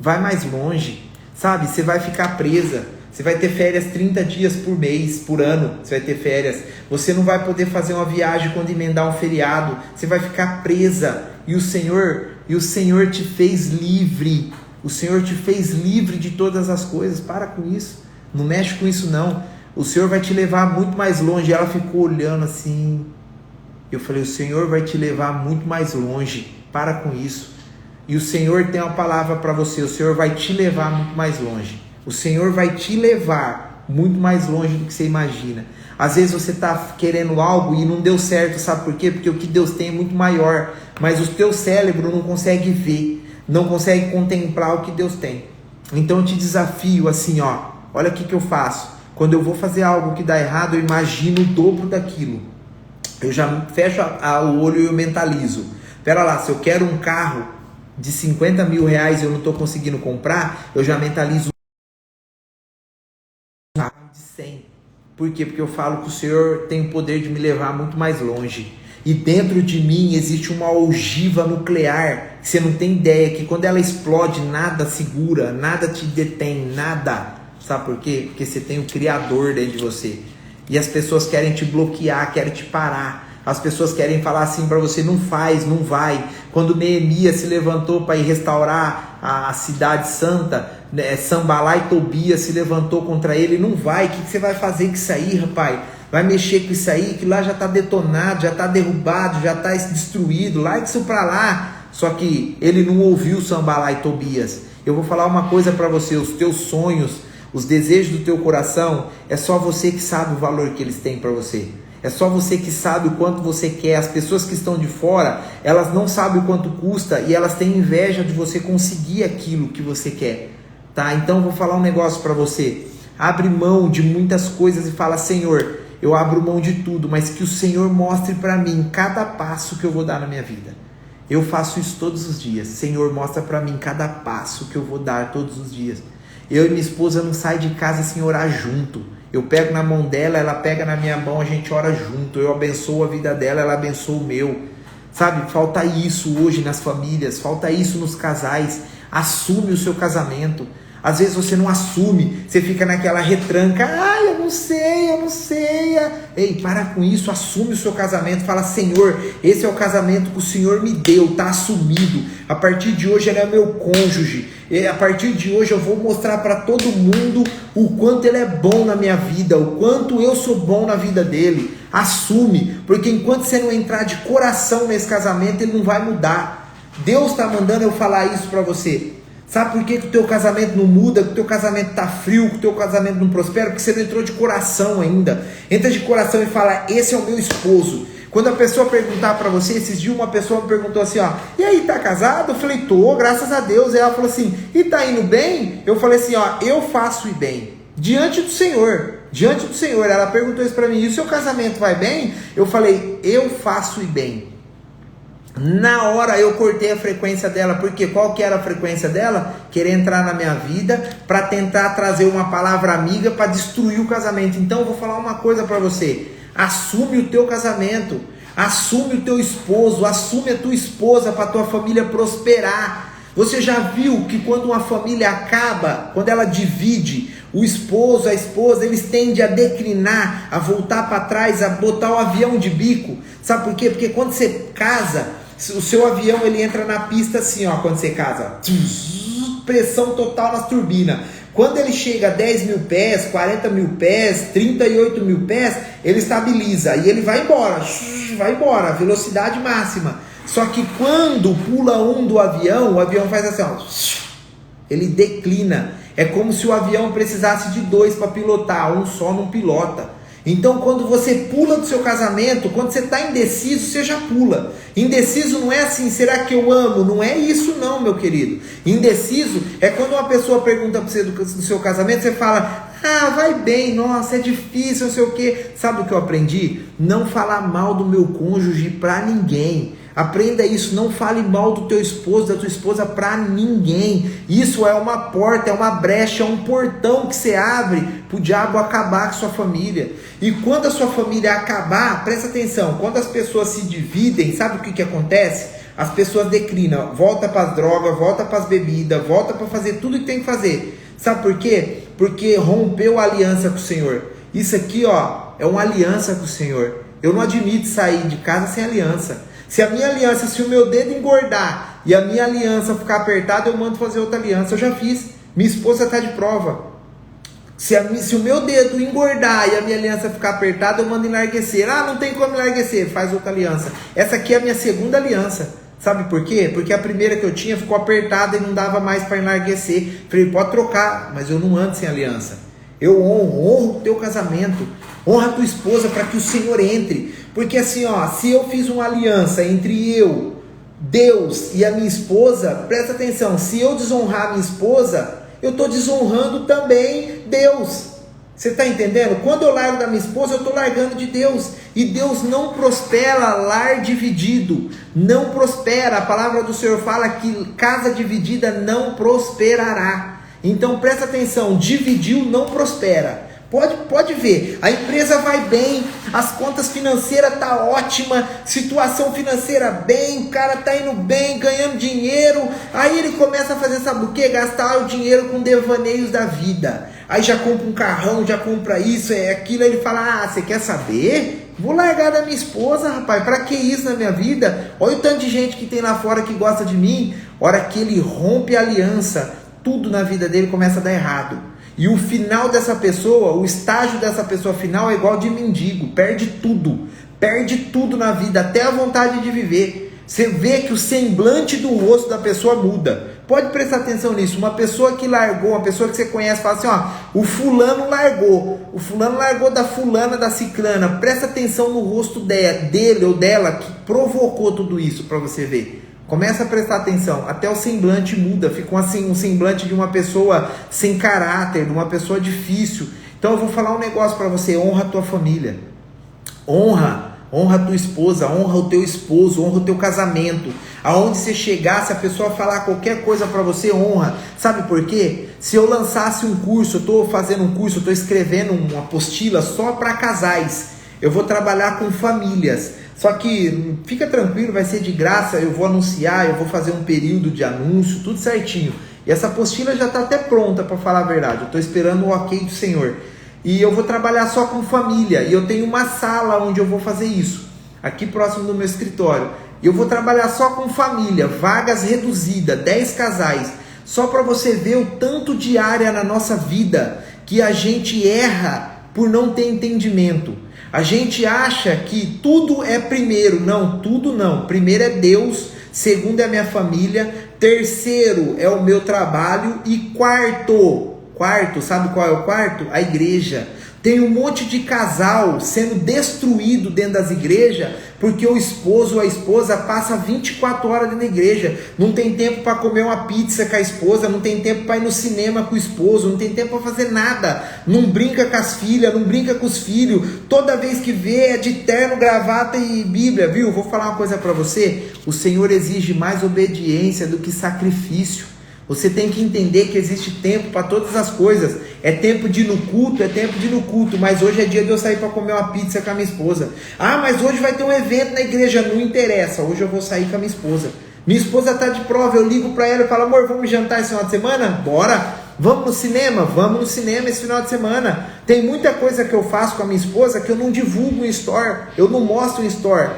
vai mais longe. Sabe, você vai ficar presa, você vai ter férias 30 dias por mês, por ano, você vai ter férias, você não vai poder fazer uma viagem quando emendar um feriado, você vai ficar presa, e o Senhor te fez livre, o Senhor te fez livre de todas as coisas. Para com isso, não mexe com isso não, o Senhor vai te levar muito mais longe. E ela ficou olhando assim, eu falei, o Senhor vai te levar muito mais longe, para com isso. E o Senhor tem uma palavra para você, o Senhor vai te levar muito mais longe. O Senhor vai te levar muito mais longe do que você imagina. Às vezes você está querendo algo e não deu certo, sabe por quê? Porque o que Deus tem é muito maior, mas o teu cérebro não consegue ver, não consegue contemplar o que Deus tem. Então eu te desafio assim, ó, olha o que eu faço. Quando eu vou fazer algo que dá errado, eu imagino o dobro daquilo. Eu já fecho o olho e eu mentalizo. Pera lá, se eu quero um carro de 50 mil reais e eu não estou conseguindo comprar, eu já mentalizo um carro de 100. Por quê? Porque eu falo que o Senhor tem o poder de me levar muito mais longe. E dentro de mim existe uma ogiva nuclear, que você não tem ideia, que quando ela explode, nada segura, nada te detém, nada. Sabe por quê? Porque você tem o Criador dentro de você. E as pessoas querem te bloquear, querem te parar. As pessoas querem falar assim para você, não faz, não vai. Quando Neemias se levantou para ir restaurar a cidade santa, Sanbalá e Tobias se levantou contra ele, não vai, o que você vai fazer com isso aí, rapaz? Vai mexer com isso aí, que lá já está detonado, já está derrubado, já está destruído, larga isso para lá. Só que ele não ouviu Sanbalá e Tobias. Eu vou falar uma coisa para você, os teus sonhos, os desejos do teu coração, é só você que sabe o valor que eles têm para você. É só você que sabe o quanto você quer. As pessoas que estão de fora, elas não sabem o quanto custa e elas têm inveja de você conseguir aquilo que você quer, tá? Então eu vou falar um negócio para você. Abre mão de muitas coisas e fala, Senhor, eu abro mão de tudo, mas que o Senhor mostre para mim cada passo que eu vou dar na minha vida. Eu faço isso todos os dias. Senhor, mostra para mim cada passo que eu vou dar todos os dias. Eu e minha esposa não saímos de casa sem orar junto. Eu pego na mão dela, ela pega na minha mão, a gente ora junto. Eu abençoo a vida dela, ela abençoa o meu. Sabe, falta isso hoje nas famílias, falta isso nos casais. Assume o seu casamento. Às vezes você não assume, você fica naquela retranca, eu não sei. Ei, para com isso, assume o seu casamento, fala, Senhor, esse é o casamento que o Senhor me deu, está assumido, a partir de hoje ele é meu cônjuge, a partir de hoje eu vou mostrar para todo mundo o quanto ele é bom na minha vida, o quanto eu sou bom na vida dele. Assume, porque enquanto você não entrar de coração nesse casamento, ele não vai mudar. Deus está mandando eu falar isso para você. Sabe por que o teu casamento não muda, que o teu casamento está frio, que o teu casamento não prospera? Porque você não entrou de coração ainda. Entra de coração e fala, esse é o meu esposo. Quando a pessoa perguntar para você, esses dias uma pessoa me perguntou assim, e aí, tá casado? Eu falei, tô, graças a Deus. E ela falou assim, e tá indo bem? Eu falei assim, eu faço e bem, diante do Senhor. Ela perguntou isso para mim, e o seu casamento vai bem? Eu falei, eu faço e bem. Na hora eu cortei a frequência dela, porque qual que era a frequência dela? Querer entrar na minha vida para tentar trazer uma palavra amiga para destruir o casamento. Então eu vou falar uma coisa para você, assume o teu casamento, assume o teu esposo, assume a tua esposa para a tua família prosperar. Você já viu que quando uma família acaba, quando ela divide, o esposo, a esposa, eles tendem a declinar, a voltar para trás, a botar o avião de bico. Sabe por quê? Porque quando você casa, o seu avião ele entra na pista assim, quando você casa, pressão total nas turbinas. Quando ele chega a 10 mil pés, 40 mil pés, 38 mil pés, ele estabiliza e ele vai embora, velocidade máxima. Só que quando pula o avião faz assim, ele declina. É como se o avião precisasse de dois para pilotar, um só não pilota. Então quando você pula do seu casamento, quando você está indeciso, você já pula. Indeciso não é assim, será que eu amo? Não é isso não, meu querido. Indeciso é quando uma pessoa pergunta para você do seu casamento, você fala, vai bem, nossa, é difícil, não sei o que. Sabe o que eu aprendi? Não falar mal do meu cônjuge para ninguém. Aprenda isso, não fale mal do teu esposo, da tua esposa para ninguém. Isso é uma porta, é uma brecha, é um portão que você abre para o diabo acabar com a sua família. E quando a sua família acabar, presta atenção, quando as pessoas se dividem, sabe o que acontece? As pessoas declinam, volta para as drogas, volta para as bebidas, volta para fazer tudo que tem que fazer. Sabe por quê? Porque rompeu a aliança com o Senhor. Isso aqui é uma aliança com o Senhor. Eu não admito sair de casa sem aliança. Se a minha aliança, se o meu dedo engordar e a minha aliança ficar apertada, eu mando fazer outra aliança. Eu já fiz. Minha esposa está de prova. Se o meu dedo engordar e a minha aliança ficar apertada, eu mando enlarguecer. Não tem como enlarguecer, faz outra aliança. Essa aqui é a minha segunda aliança. Sabe por quê? Porque a primeira que eu tinha ficou apertada e não dava mais para enlarguecer. Falei, pode trocar, mas eu não ando sem aliança. Eu honro o teu casamento. Honra a tua esposa para que o Senhor entre. Porque assim, se eu fiz uma aliança entre eu, Deus e a minha esposa, presta atenção, se eu desonrar a minha esposa, eu estou desonrando também Deus. Você está entendendo? Quando eu largo da minha esposa, eu estou largando de Deus. E Deus não prospera lar dividido. Não prospera. A palavra do Senhor fala que casa dividida não prosperará. Então presta atenção, dividiu não prospera. Pode ver, a empresa vai bem, as contas financeiras tá ótima, situação financeira bem, o cara tá indo bem, ganhando dinheiro, aí ele começa a fazer, sabe o que? Gastar o dinheiro com devaneios da vida, aí já compra um carrão, já compra isso, aquilo, aí ele fala, você quer saber? Vou largar da minha esposa, rapaz, pra que isso na minha vida? Olha o tanto de gente que tem lá fora que gosta de mim. Hora que ele rompe a aliança, tudo na vida dele começa a dar errado. E o final dessa pessoa, o estágio dessa pessoa final é igual de mendigo, perde tudo na vida, até a vontade de viver. Você vê que o semblante do rosto da pessoa muda. Pode prestar atenção nisso. Uma pessoa que largou, uma pessoa que você conhece, fala assim, o fulano largou da fulana, da ciclana. Presta atenção no rosto dele ou dela que provocou tudo isso para você ver. Começa a prestar atenção, até o semblante muda, fica assim, um semblante de uma pessoa sem caráter, de uma pessoa difícil. Então eu vou falar um negócio para você, honra a tua família, honra a tua esposa, honra o teu esposo, honra o teu casamento. Aonde você chegar, se a pessoa falar qualquer coisa para você, honra. Sabe por quê? Se eu lançasse um curso, eu estou fazendo um curso, eu estou escrevendo uma apostila só para casais, eu vou trabalhar com famílias. Só que fica tranquilo, vai ser de graça, eu vou anunciar, eu vou fazer um período de anúncio, tudo certinho. E essa apostila já está até pronta, para falar a verdade. Eu estou esperando o ok do Senhor. E eu vou trabalhar só com família. E eu tenho uma sala onde eu vou fazer isso, aqui próximo do meu escritório. E eu vou trabalhar só com família, vagas reduzidas, 10 casais. Só para você ver o tanto de área na nossa vida que a gente erra por não ter entendimento. A gente acha que tudo é primeiro. Não, tudo não. Primeiro é Deus, segundo é a minha família, terceiro é o meu trabalho e quarto, sabe qual é o quarto? A igreja. Tem um monte de casal sendo destruído dentro das igrejas porque o esposo ou a esposa passa 24 horas dentro da igreja. Não tem tempo para comer uma pizza com a esposa, não tem tempo para ir no cinema com o esposo, não tem tempo para fazer nada. Não brinca com as filhas, não brinca com os filhos. Toda vez que vê é de terno, gravata e Bíblia, viu? Vou falar uma coisa para você. O Senhor exige mais obediência do que sacrifício. Você tem que entender que existe tempo para todas as coisas. É tempo de ir no culto, mas hoje é dia de eu sair para comer uma pizza com a minha esposa. Ah, mas hoje vai ter um evento na igreja, não interessa, hoje eu vou sair com a minha esposa. Minha esposa está de prova, eu ligo para ela e falo, amor, vamos jantar esse final de semana? Bora! Vamos no cinema? Vamos no cinema esse final de semana. Tem muita coisa que eu faço com a minha esposa que eu não divulgo em store, eu não mostro em store.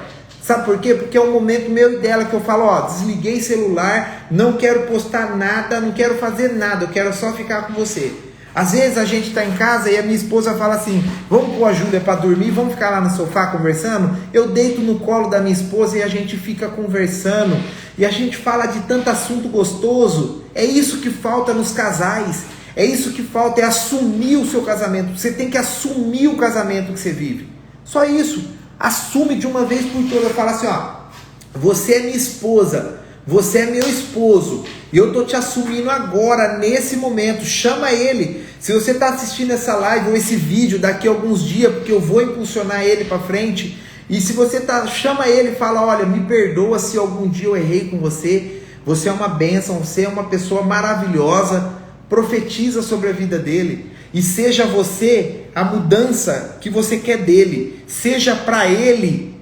Sabe por quê? Porque é um momento meu e dela que eu falo, ó, desliguei celular, não quero postar nada, não quero fazer nada, eu quero só ficar com você. Às vezes a gente está em casa e a minha esposa fala assim, vamos pôr a Júlia para dormir, vamos ficar lá no sofá conversando? Eu deito no colo da minha esposa e a gente fica conversando. E a gente fala de tanto assunto gostoso. É isso que falta nos casais. É isso que falta, é assumir o seu casamento. Você tem que assumir o casamento que você vive. Só isso. Assume de uma vez por todas. Fala assim, ó, você é minha esposa, você é meu esposo, e eu estou te assumindo agora, nesse momento. Chama ele. Se você está assistindo essa live ou esse vídeo daqui a alguns dias, porque eu vou impulsionar ele para frente, e se você chama ele e fala, olha, me perdoa se algum dia eu errei com você, você é uma bênção, você é uma pessoa maravilhosa. Profetiza sobre a vida dele. E seja você a mudança que você quer dele. Seja para ele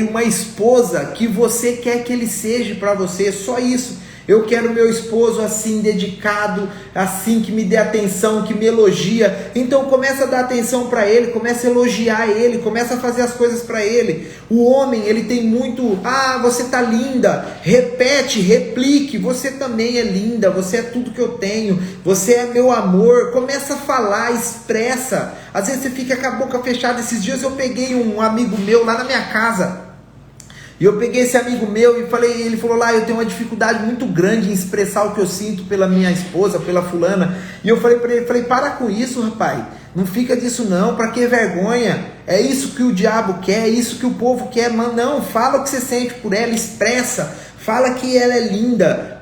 uma esposa que você quer que ele seja para você. Só isso. Eu quero meu esposo assim, dedicado, assim, que me dê atenção, que me elogia. Então começa a dar atenção para ele, começa a elogiar ele, começa a fazer as coisas para ele. O homem, ele tem muito, você tá linda, repete, replique, você também é linda, você é tudo que eu tenho, você é meu amor. Começa a falar, expressa. Às vezes você fica com a boca fechada. Esses dias eu peguei um amigo meu lá na minha casa, e eu peguei esse amigo meu e falei, ele falou lá, eu tenho uma dificuldade muito grande em expressar o que eu sinto pela minha esposa, pela fulana. E eu falei para ele, para com isso, rapaz. Não fica disso não, para que vergonha? É isso que o diabo quer, é isso que o povo quer. Mas não, fala o que você sente por ela, expressa. Fala que ela é linda.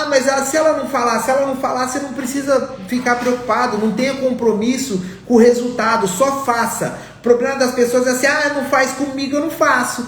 Mas se ela não falar, você não precisa ficar preocupado. Não tenha compromisso com o resultado, só faça. O problema das pessoas é assim, não faz comigo, eu não faço.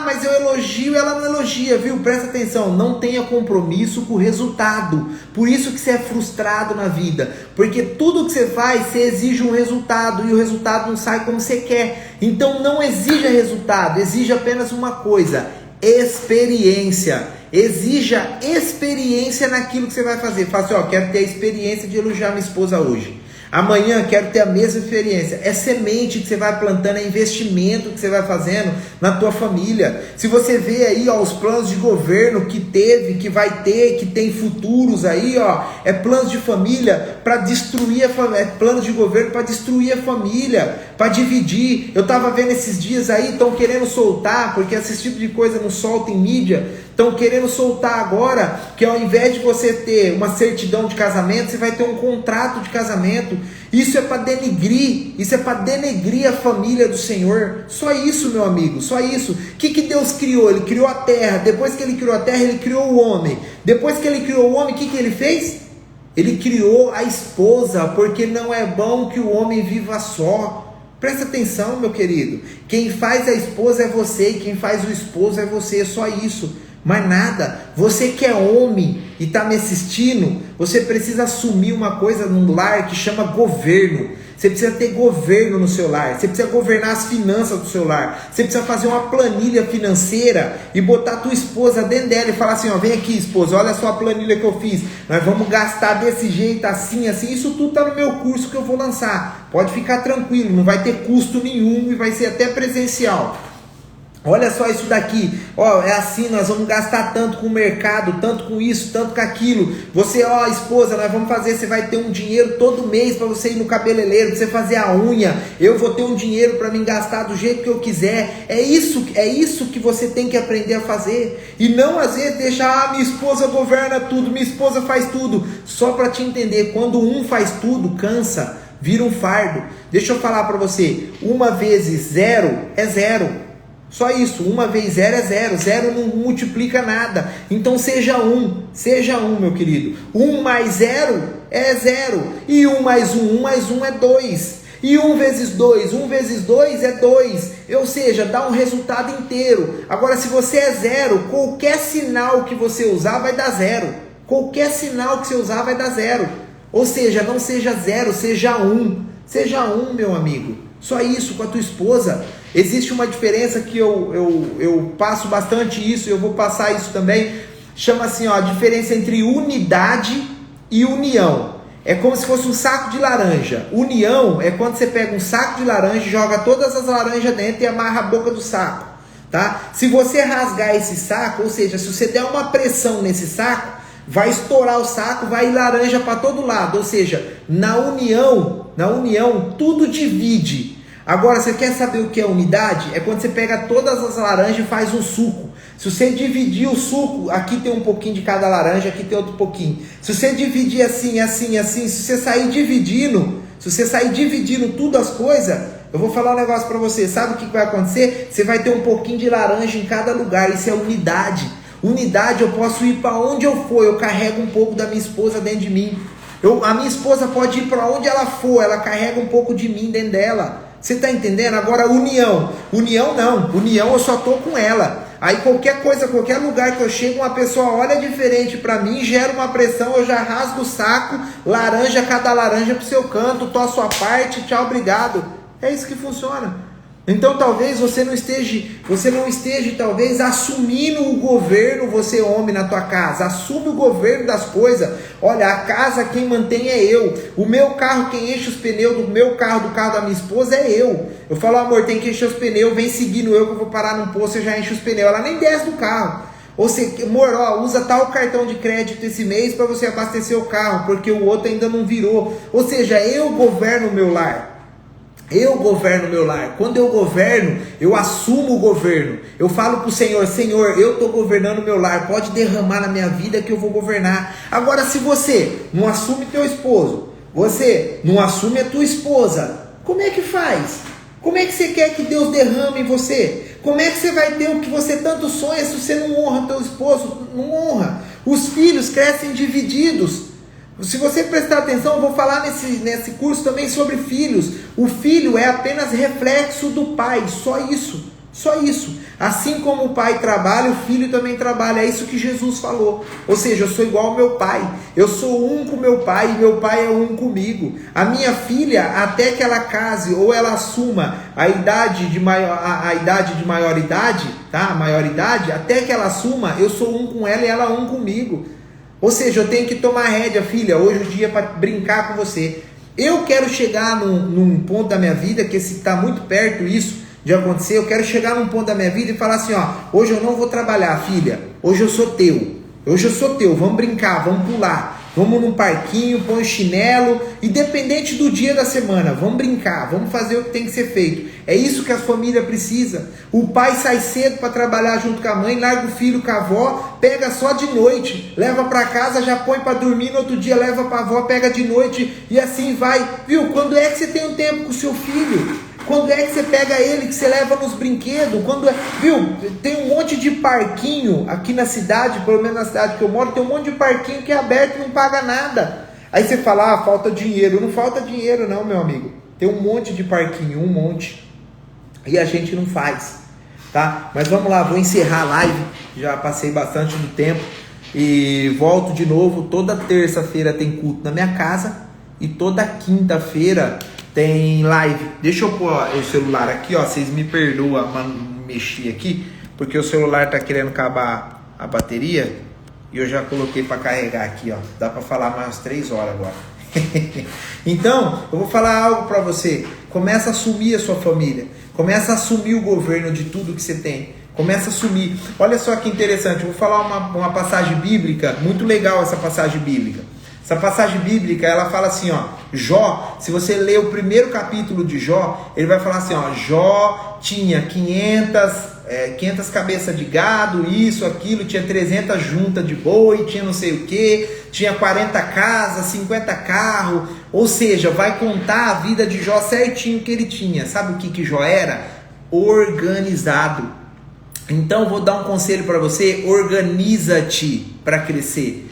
Mas eu elogio, ela não elogia, viu? Presta atenção, não tenha compromisso com o resultado. Por isso que você é frustrado na vida. Porque tudo que você faz, você exige um resultado, e o resultado não sai como você quer. Então não exija resultado, exija apenas uma coisa: experiência. Exija experiência naquilo que você vai fazer. Fala assim, quero ter a experiência de elogiar minha esposa hoje. Amanhã quero ter a mesma experiência. É semente que você vai plantando, é investimento que você vai fazendo na tua família. Se você vê aí os planos de governo que teve, que vai ter, que tem futuros aí, é planos de família para destruir a família, é planos de governo para destruir a família, para dividir. Eu estava vendo esses dias aí, estão querendo soltar, porque esse tipo de coisa não solta em mídia. Estão querendo soltar agora que ao invés de você ter uma certidão de casamento, você vai ter um contrato de casamento. Isso é para denegrir, a família do Senhor. Só isso, meu amigo, só isso. O que Deus criou? Ele criou a terra. Depois que ele criou a terra, ele criou o homem. Depois que ele criou o homem, o que ele fez? Ele criou a esposa, porque não é bom que o homem viva só. Presta atenção, meu querido. Quem faz a esposa é você, e quem faz o esposo é você, só isso. Mas nada. Você que é homem e está me assistindo, você precisa assumir uma coisa no lar que chama governo. Você precisa ter governo no seu lar, você precisa governar as finanças do seu lar, você precisa fazer uma planilha financeira e botar a tua esposa dentro dela e falar assim, ó, vem aqui esposa, olha só a planilha que eu fiz, nós vamos gastar desse jeito, assim, assim, isso tudo está no meu curso que eu vou lançar, pode ficar tranquilo, não vai ter custo nenhum e vai ser até presencial. Olha só isso daqui, ó, é assim, nós vamos gastar tanto com o mercado, tanto com isso, tanto com aquilo. Você, ó, esposa, nós vamos fazer, você vai ter um dinheiro todo mês para você ir no cabeleireiro, para você fazer a unha. Eu vou ter um dinheiro para me gastar do jeito que eu quiser. É isso que você tem que aprender a fazer. E não às vezes deixar, minha esposa governa tudo, minha esposa faz tudo. Só para te entender, quando um faz tudo, cansa, vira um fardo. Deixa eu falar para você, 1 vezes 0 é 0. Só isso, 1 vezes 0 é 0, 0 não multiplica nada, então seja 1, meu querido, 1 mais 0 é 0, e 1 mais 1 é 2, e 1 vezes 2 é 2, ou seja, dá um resultado inteiro. Agora se você é 0, qualquer sinal que você usar vai dar 0, qualquer sinal que você usar vai dar 0, ou seja, não seja 0, seja 1, meu amigo. Só isso. Com a tua esposa existe uma diferença que eu passo bastante isso, eu vou passar isso também, chama assim, ó, a diferença entre unidade e união. É como se fosse um saco de laranja. União é quando você pega um saco de laranja, joga todas as laranjas dentro e amarra a boca do saco, tá? Se você rasgar esse saco, ou seja, se você der uma pressão nesse saco, vai estourar o saco, vai laranja para todo lado. Ou seja, na união tudo divide. Agora, você quer saber o que é unidade? É quando você pega todas as laranjas e faz um suco. Se você dividir o suco, aqui tem um pouquinho de cada laranja, aqui tem outro pouquinho. Se você dividir assim, se você sair dividindo tudo as coisas, eu vou falar um negócio para você. Sabe o que vai acontecer? Você vai ter um pouquinho de laranja em cada lugar. Isso é unidade. Unidade, eu posso ir para onde eu for, eu carrego um pouco da minha esposa dentro de mim. A minha esposa pode ir para onde ela for, ela carrega um pouco de mim dentro dela. Você está entendendo? Agora união não, união eu só estou com ela. Aí qualquer coisa, qualquer lugar que eu chego, uma pessoa olha diferente para mim, gera uma pressão, eu já rasgo o saco, laranja, cada laranja para o seu canto, tô a sua parte, tchau, obrigado. É isso que funciona. Então talvez você não esteja talvez assumindo o governo, você homem na tua casa, assume o governo das coisas. Olha, a casa quem mantém é eu, o meu carro quem enche os pneus do meu carro, do carro da minha esposa é eu. Eu falo, amor, tem que encher os pneus, vem seguindo eu que eu vou parar num posto, você já enche os pneus, ela nem desce do carro. Ou seja, amor, ó, usa tal cartão de crédito esse mês para você abastecer o carro, porque o outro ainda não virou. Ou seja, eu governo o meu lar. Eu governo meu lar. Quando eu governo, eu assumo o governo. Eu falo para o Senhor, Senhor, eu estou governando meu lar. Pode derramar na minha vida que eu vou governar. Agora, se você não assume teu esposo, você não assume a tua esposa, como é que faz? Como é que você quer que Deus derrame em você? Como é que você vai ter o que você tanto sonha se você não honra teu esposo? Não honra. Os filhos crescem divididos. Se você prestar atenção, eu vou falar nesse curso também sobre filhos. O filho é apenas reflexo do pai, só isso. Assim como o pai trabalha, o filho também trabalha. É isso que Jesus falou. Ou seja, eu sou igual ao meu pai. Eu sou um com meu pai e meu pai é um comigo. A minha filha, até que ela case ou ela assuma a idade de maioridade, tá? A maioridade, até que ela assuma, eu sou um com ela e ela um comigo. Ou seja, eu tenho que tomar rédea, filha, hoje o dia é para brincar com você. Eu quero chegar num ponto da minha vida, que está muito perto isso de acontecer, eu quero chegar num ponto da minha vida e falar assim, ó, hoje eu não vou trabalhar, filha, hoje eu sou teu, vamos brincar, vamos pular, vamos num parquinho, põe o chinelo, independente do dia da semana, vamos brincar, vamos fazer o que tem que ser feito. É isso que a família precisa. O pai sai cedo para trabalhar junto com a mãe, larga o filho com a avó, pega só de noite, leva para casa, já põe para dormir, no outro dia leva para a avó, pega de noite e assim vai. Viu? Quando é que você tem um tempo com o seu filho? Quando é que você pega ele, que você leva nos brinquedos? Viu? Tem um monte de parquinho aqui na cidade, pelo menos na cidade que eu moro, tem um monte de parquinho que é aberto e não paga nada. Aí você fala, falta dinheiro. Não falta dinheiro não, meu amigo. Tem um monte de parquinho, um monte. E a gente não faz, tá? Mas vamos lá, vou encerrar a live. Já passei bastante do tempo. E volto de novo, toda terça-feira tem culto na minha casa e toda quinta-feira tem live. Deixa eu pôr o celular aqui, ó, vocês me perdoam, mas mexi aqui, porque o celular tá querendo acabar a bateria e eu já coloquei para carregar aqui, ó. Dá para falar mais 3 horas agora. Então, eu vou falar algo para você. Começa a assumir a sua família. Começa a assumir o governo de tudo que você tem. Começa a assumir. Olha só que interessante. Eu vou falar uma passagem bíblica. Muito legal essa passagem bíblica. Essa passagem bíblica, ela fala assim, ó. Jó, se você ler o primeiro capítulo de Jó, ele vai falar assim, ó. Jó tinha 500 cabeças de gado, isso, aquilo, tinha 300 juntas de boi, tinha não sei o que, tinha 40 casas, 50 carros, ou seja, vai contar a vida de Jó certinho que ele tinha. Sabe o que Jó era? Organizado. Então vou dar um conselho para você: organiza-te para crescer.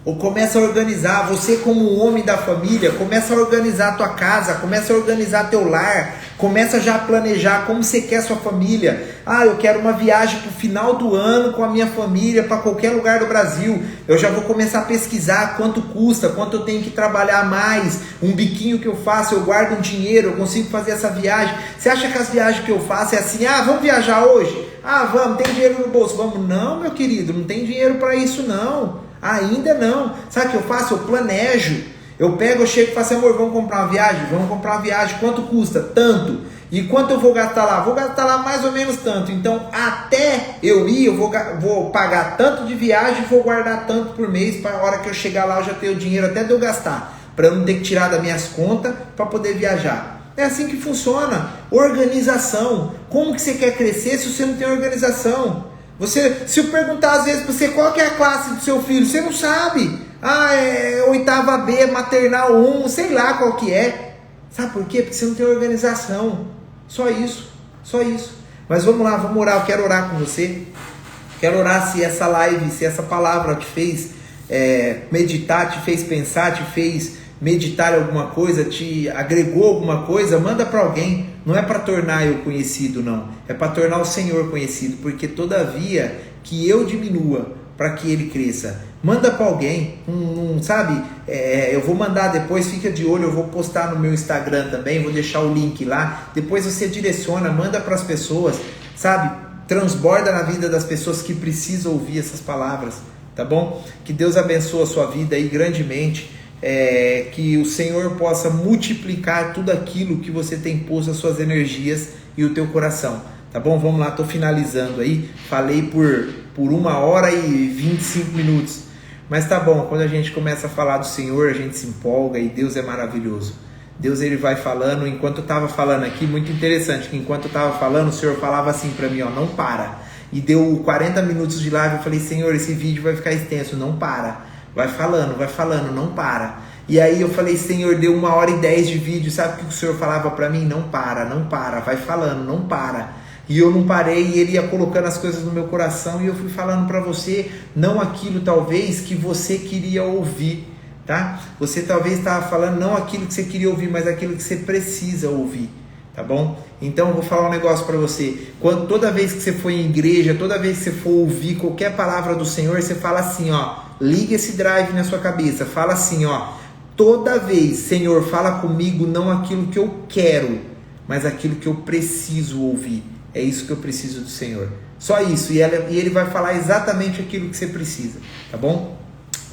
Ou começa a organizar, você como um homem da família, começa a organizar a tua casa, começa a organizar teu lar, começa já a planejar como você quer a sua família. Ah, eu quero uma viagem para o final do ano com a minha família, para qualquer lugar do Brasil. Eu já vou começar a pesquisar quanto custa, quanto eu tenho que trabalhar mais, um biquinho que eu faço, eu guardo um dinheiro, eu consigo fazer essa viagem. Você acha que as viagens que eu faço é assim, ah, vamos viajar hoje? Ah, vamos, tem dinheiro no bolso? Vamos. Não, meu querido, não tem dinheiro para isso não. Ainda não. Sabe o que eu faço? Eu planejo. Eu pego, eu chego e falo assim, amor, vamos comprar uma viagem? Vamos comprar uma viagem. Quanto custa? Tanto. E quanto eu vou gastar lá? Vou gastar lá mais ou menos tanto. Então, até eu ir, eu vou pagar tanto de viagem e vou guardar tanto por mês, para a hora que eu chegar lá eu já ter o dinheiro até de eu gastar, para eu não ter que tirar das minhas contas para poder viajar. É assim que funciona. Organização. Como que você quer crescer se você não tem organização? Se eu perguntar às vezes para você qual que é a classe do seu filho, você não sabe. Ah, é 8ª B, maternal 1, sei lá qual que é. Sabe por quê? Porque você não tem organização. Só isso, só isso. Mas vamos lá, vamos orar. Eu quero orar com você. Quero orar se essa live, se essa palavra te fez meditar, te fez pensar, te fez meditar alguma coisa, te agregou alguma coisa, manda para alguém. Não é para tornar eu conhecido, não. É para tornar o Senhor conhecido. Porque todavia que eu diminua para que Ele cresça. Manda para alguém. Sabe? Eu vou mandar depois, fica de olho. Eu vou postar no meu Instagram também. Vou deixar o link lá. Depois você direciona, manda para as pessoas. Sabe? Transborda na vida das pessoas que precisam ouvir essas palavras. Tá bom? Que Deus abençoe a sua vida aí grandemente. Que o Senhor possa multiplicar tudo aquilo que você tem posto as suas energias e o teu coração, tá bom? Vamos lá, estou finalizando aí, falei por 1 hora e 25 minutos, mas tá bom, quando a gente começa a falar do Senhor, a gente se empolga e Deus é maravilhoso. Deus, ele vai falando. Enquanto eu estava falando aqui, muito interessante, que enquanto eu estava falando, o Senhor falava assim para mim, ó, não para, e deu 40 minutos de live, eu falei, Senhor, esse vídeo vai ficar extenso, não para. Vai falando, não para. E aí eu falei, Senhor, deu 1 hora e 10 de vídeo. Sabe o que o Senhor falava para mim? Não para, vai falando, não para. E eu não parei, e Ele ia colocando as coisas no meu coração, e eu fui falando para você, não aquilo talvez que você queria ouvir, tá? Você talvez estava falando não aquilo que você queria ouvir, mas aquilo que você precisa ouvir, tá bom? Então eu vou falar um negócio para você. Toda vez que você for em igreja, toda vez que você for ouvir qualquer palavra do Senhor, você fala assim, ó, liga esse drive na sua cabeça, fala assim, ó, toda vez, Senhor, fala comigo não aquilo que eu quero, mas aquilo que eu preciso ouvir. É isso que eu preciso do Senhor. Só isso. E Ele vai falar exatamente aquilo que você precisa, tá bom?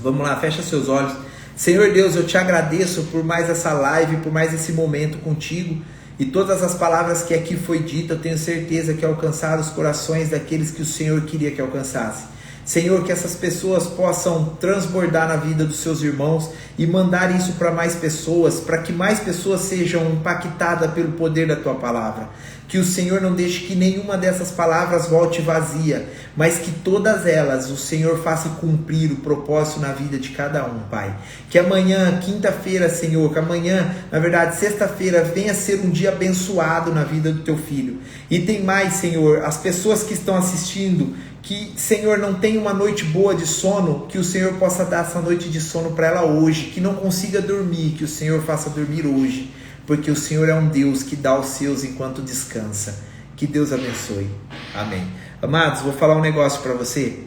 Vamos lá, fecha seus olhos. Senhor Deus, eu te agradeço por mais essa live, por mais esse momento contigo. E todas as palavras que aqui foi dita, eu tenho certeza que alcançaram os corações daqueles que o Senhor queria que alcançasse. Senhor, que essas pessoas possam transbordar na vida dos seus irmãos e mandar isso para mais pessoas, para que mais pessoas sejam impactadas pelo poder da Tua palavra. Que o Senhor não deixe que nenhuma dessas palavras volte vazia, mas que todas elas o Senhor faça cumprir o propósito na vida de cada um, Pai. Que amanhã, quinta-feira, Senhor, que amanhã, na verdade, sexta-feira, venha ser um dia abençoado na vida do Teu Filho. E tem mais, Senhor, as pessoas que estão assistindo, que, Senhor, não tem uma noite boa de sono, que o Senhor possa dar essa noite de sono para ela hoje, que não consiga dormir, que o Senhor faça dormir hoje, porque o Senhor é um Deus que dá aos seus enquanto descansa. Que Deus abençoe. Amém. Amados, vou falar um negócio para você.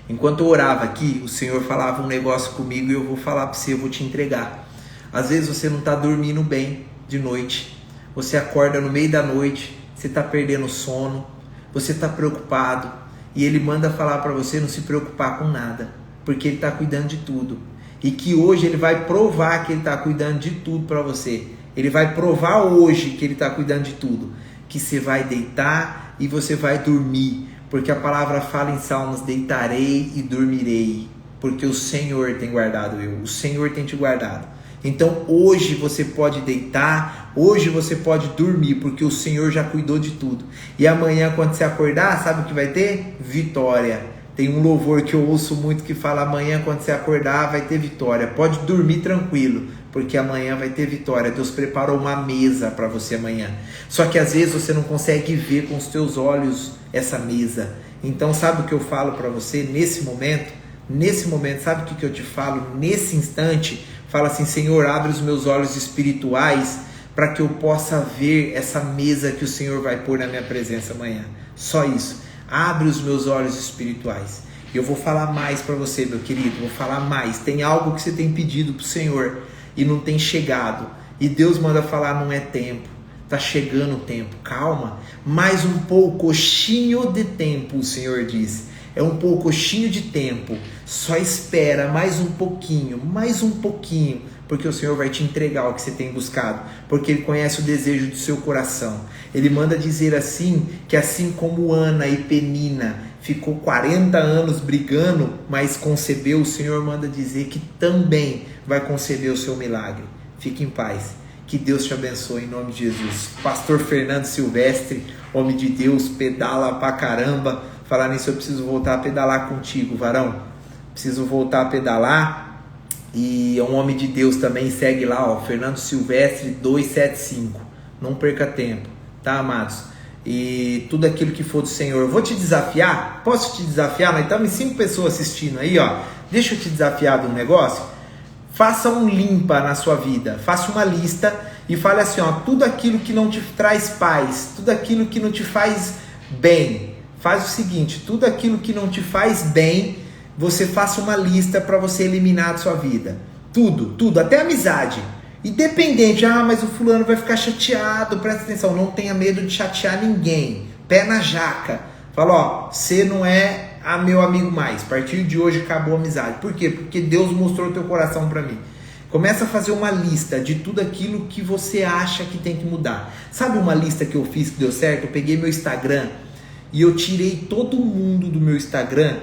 Enquanto eu orava aqui, o Senhor falava um negócio comigo e eu vou falar para você, eu vou te entregar. Às vezes você não está dormindo bem de noite, você acorda no meio da noite, você está perdendo o sono, você está preocupado e Ele manda falar para você não se preocupar com nada, porque Ele está cuidando de tudo. E que hoje Ele vai provar que Ele está cuidando de tudo para você. Ele vai provar hoje que Ele está cuidando de tudo. Que você vai deitar e você vai dormir. Porque a palavra fala em Salmos, deitarei e dormirei. Porque o Senhor tem guardado eu. O Senhor tem te guardado. Então hoje você pode deitar, hoje você pode dormir, porque o Senhor já cuidou de tudo. E amanhã quando você acordar, sabe o que vai ter? Vitória. Tem um louvor que eu ouço muito que fala, amanhã quando você acordar vai ter vitória. Pode dormir tranquilo, porque amanhã vai ter vitória. Deus preparou uma mesa para você amanhã. Só que às vezes você não consegue ver com os teus olhos essa mesa. Então sabe o que eu falo para você nesse momento? Nesse momento, sabe o que eu te falo? Nesse instante, fala assim, Senhor, abre os meus olhos espirituais para que eu possa ver essa mesa que o Senhor vai pôr na minha presença amanhã. Só isso. Abre os meus olhos espirituais. Eu vou falar mais para você, meu querido. Vou falar mais. Tem algo que você tem pedido para o Senhor e não tem chegado. E Deus manda falar, não é tempo. Está chegando o tempo. Calma. Mais um poucochinho de tempo, o Senhor diz. É um poucochinho de tempo. Só espera mais um pouquinho. Mais um pouquinho. Porque o Senhor vai te entregar o que você tem buscado, porque Ele conhece o desejo do seu coração. Ele manda dizer assim, que assim como Ana e Penina ficou 40 anos brigando, mas concebeu, o Senhor manda dizer que também vai conceder o seu milagre. Fique em paz, que Deus te abençoe em nome de Jesus. Pastor Fernando Silvestre, homem de Deus, pedala pra caramba. Falar nisso, eu preciso voltar a pedalar contigo, varão. Preciso voltar a pedalar. E é um homem de Deus também, segue lá, ó, Fernando Silvestre 275, não perca tempo, tá, amados? E tudo aquilo que for do Senhor, eu vou te desafiar, posso te desafiar? Mas estamos 5 pessoas assistindo aí, ó, deixa eu te desafiar de um negócio. Faça um limpa na sua vida, faça uma lista e fale assim, ó, tudo aquilo que não te traz paz, tudo aquilo que não te faz bem, faz o seguinte, tudo aquilo que não te faz bem, você faça uma lista para você eliminar da sua vida. Tudo, até amizade. Independente, mas o fulano vai ficar chateado, presta atenção, não tenha medo de chatear ninguém. Pé na jaca. Fala, ó, você não é meu amigo mais. A partir de hoje acabou a amizade. Por quê? Porque Deus mostrou o teu coração para mim. Começa a fazer uma lista de tudo aquilo que você acha que tem que mudar. Sabe uma lista que eu fiz que deu certo? Eu peguei meu Instagram e eu tirei todo mundo do meu Instagram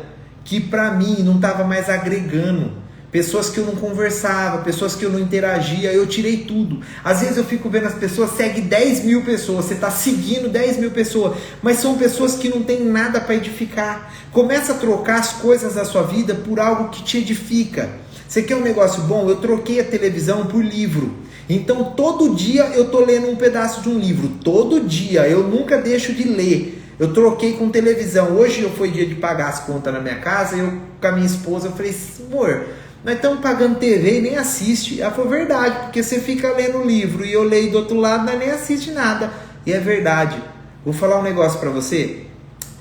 que para mim não estava mais agregando, pessoas que eu não conversava, pessoas que eu não interagia, eu tirei tudo. Às vezes eu fico vendo as pessoas, segue 10 mil pessoas, você está seguindo 10 mil pessoas, mas são pessoas que não tem nada para edificar. Começa a trocar as coisas da sua vida por algo que te edifica. Você quer um negócio bom? Eu troquei a televisão por livro. Então todo dia eu estou lendo um pedaço de um livro, todo dia, eu nunca deixo de ler. Eu troquei com televisão. Hoje foi dia de pagar as contas na minha casa. Eu com a minha esposa, eu falei, amor, nós estamos pagando TV e nem assiste. Ela falou, verdade, porque você fica lendo um livro e eu leio do outro lado, nós nem assiste nada. E é verdade. Vou falar um negócio para você.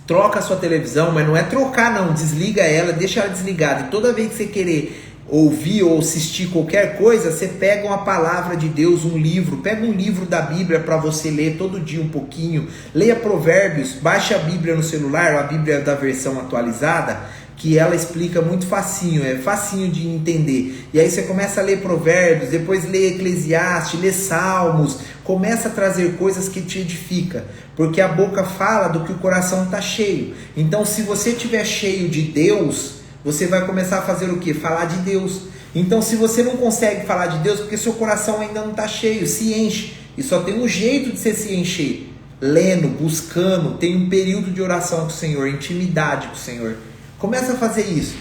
Troca a sua televisão, mas não é trocar não, desliga ela, deixa ela desligada. E toda vez que você querer ouvir ou assistir qualquer coisa, você pega uma palavra de Deus, um livro, pega um livro da Bíblia para você ler todo dia um pouquinho, leia Provérbios, baixa a Bíblia no celular, a Bíblia da versão atualizada, que ela explica muito facinho, é facinho de entender. E aí você começa a ler Provérbios, depois lê Eclesiastes, lê Salmos, começa a trazer coisas que te edificam, porque a boca fala do que o coração está cheio. Então se você estiver cheio de Deus, você vai começar a fazer o quê? Falar de Deus. Então se você não consegue falar de Deus, porque seu coração ainda não está cheio, se enche. E só tem um jeito de você se encher, lendo, buscando, tem um período de oração com o Senhor, intimidade com o Senhor. Começa a fazer isso.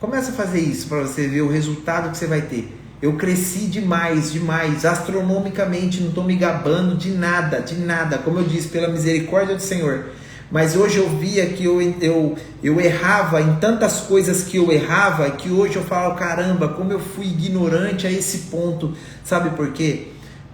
Começa a fazer isso para você ver o resultado que você vai ter. Eu cresci demais, astronomicamente, não estou me gabando de nada, como eu disse, pela misericórdia do Senhor. Mas hoje eu via que eu errava em tantas coisas que eu errava, que hoje eu falo, caramba, como eu fui ignorante a esse ponto. Sabe por quê?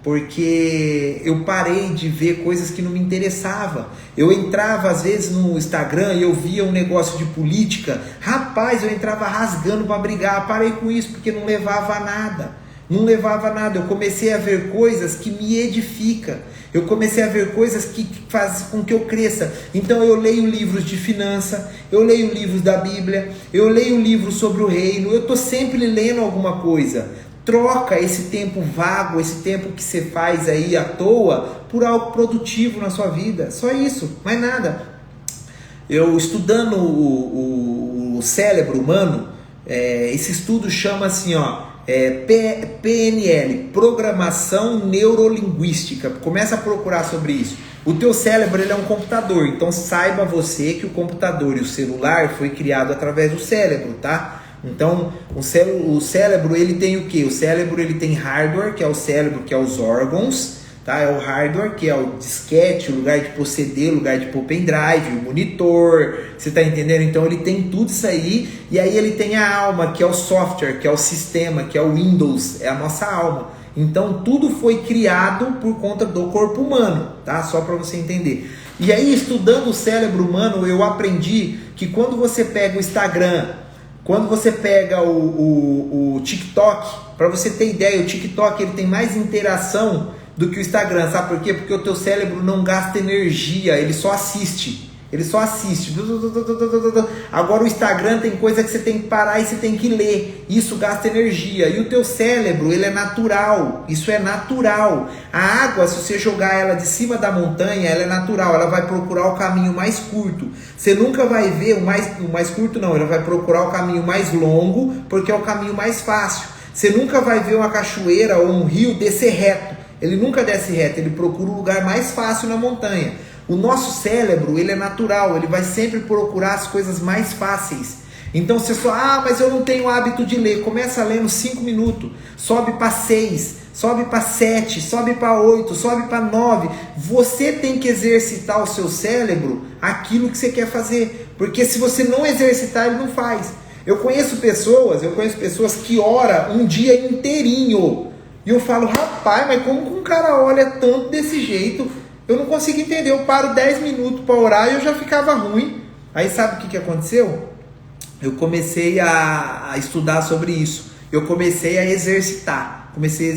porque eu parei de ver coisas que não me interessavam. Eu entrava às vezes no Instagram e eu via um negócio de política, rapaz, eu entrava rasgando para brigar. Parei com isso porque não levava a nada. Não levava a nada. Eu comecei a ver coisas que me edificam. Eu comecei a ver coisas que fazem com que eu cresça. Então eu leio livros de finança, eu leio livros da Bíblia, eu leio livros sobre o reino, eu estou sempre lendo alguma coisa. Troca esse tempo vago, esse tempo que você faz aí à toa, por algo produtivo na sua vida. Só isso, mais nada. Eu estudando o cérebro humano, esse estudo chama assim, PNL, Programação Neurolinguística. Começa a procurar sobre isso. O teu cérebro ele é um computador, então saiba você que o computador e o celular foi criado através do cérebro, tá? Então, o cérebro, ele tem o quê? O cérebro, ele tem hardware, que é o cérebro, que é os órgãos, tá? É o hardware, que é o disquete, o lugar de pôr CD, o lugar de pôr pendrive, o monitor, você tá entendendo? Então, ele tem tudo isso aí, e aí ele tem a alma, que é o software, que é o sistema, que é o Windows, é a nossa alma. Então, tudo foi criado por conta do corpo humano, tá? Só para você entender. E aí, estudando o cérebro humano, eu aprendi que quando você pega o Instagram, quando você pega o TikTok, para você ter ideia, o TikTok ele tem mais interação do que o Instagram, sabe por quê? Porque o teu cérebro não gasta energia, ele só assiste. Ele só assiste. Agora o Instagram tem coisa que você tem que parar e você tem que ler. Isso gasta energia. E o teu cérebro, ele é natural. Isso é natural. A água, se você jogar ela de cima da montanha, ela é natural. Ela vai procurar o caminho mais curto. Você nunca vai ver o mais curto, não. Ela vai procurar o caminho mais longo, porque é o caminho mais fácil. Você nunca vai ver uma cachoeira ou um rio descer reto. Ele nunca desce reto. Ele procura o lugar mais fácil na montanha. O nosso cérebro, ele é natural, ele vai sempre procurar as coisas mais fáceis. Então você só, mas eu não tenho hábito de ler. Começa lendo 5 minutos, sobe para 6, sobe para 7, sobe para 8, sobe para 9. Você tem que exercitar o seu cérebro aquilo que você quer fazer. Porque se você não exercitar, ele não faz. Eu conheço pessoas que oram um dia inteirinho. E eu falo, rapaz, mas como que um cara olha tanto desse jeito? Eu não consigo entender, eu paro 10 minutos para orar e eu já ficava ruim. Aí sabe o que aconteceu? Eu comecei a estudar sobre isso. Eu comecei a exercitar. Comecei a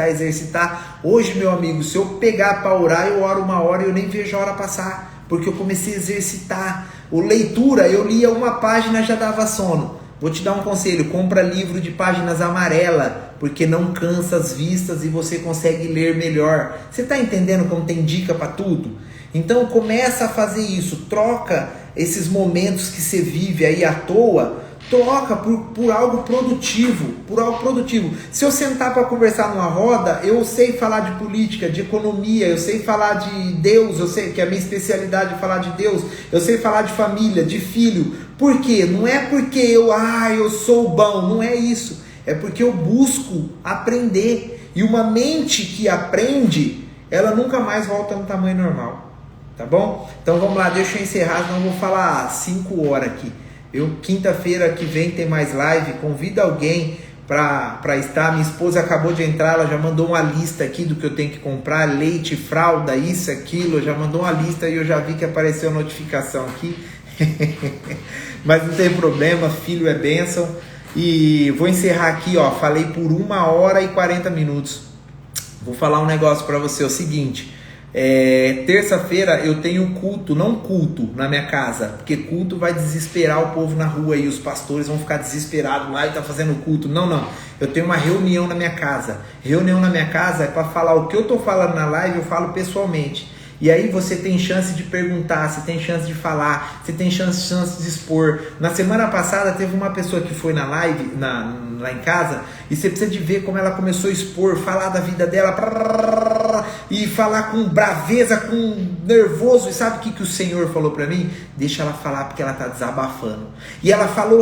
exercitar. Hoje, meu amigo, se eu pegar para orar, eu oro 1 hora e eu nem vejo a hora passar. Porque eu comecei a exercitar. Leitura, eu lia uma página e já dava sono. Vou te dar um conselho, compra livro de páginas amarelas, porque não cansa as vistas e você consegue ler melhor. Você está entendendo como tem dica para tudo? Então começa a fazer isso, troca esses momentos que você vive aí à toa, troca por algo produtivo, Se eu sentar para conversar numa roda, eu sei falar de política, de economia, eu sei falar de Deus, eu sei que é a minha especialidade é falar de Deus, eu sei falar de família, de filho. Por quê? Não é porque eu sou bom, não é isso. É porque eu busco aprender. E uma mente que aprende, ela nunca mais volta no tamanho normal. Tá bom? Então vamos lá, deixa eu encerrar, senão eu vou falar 5 horas aqui. Quinta-feira que vem tem mais live, convida alguém para estar. Minha esposa acabou de entrar, ela já mandou uma lista aqui do que eu tenho que comprar, leite, fralda, isso, aquilo, já mandou uma lista e eu já vi que apareceu a notificação aqui. Mas não tem problema, filho é bênção. E vou encerrar aqui, falei por 1 hora e 40 minutos. Vou falar um negócio para você, é o seguinte. Terça-feira eu tenho culto, não culto na minha casa, porque culto vai desesperar o povo na rua e os pastores vão ficar desesperados lá e tá fazendo culto. Não, eu tenho uma reunião na minha casa. Reunião na minha casa é para falar o que eu tô falando na live, eu falo pessoalmente. E aí você tem chance de perguntar, você tem chance de falar, você tem chance de expor. Na semana passada teve uma pessoa que foi na live, lá em casa, e você precisa de ver como ela começou a expor, falar da vida dela, e falar com braveza, com nervoso. E sabe o que o Senhor falou pra mim? Deixa ela falar porque ela tá desabafando. E ela falou,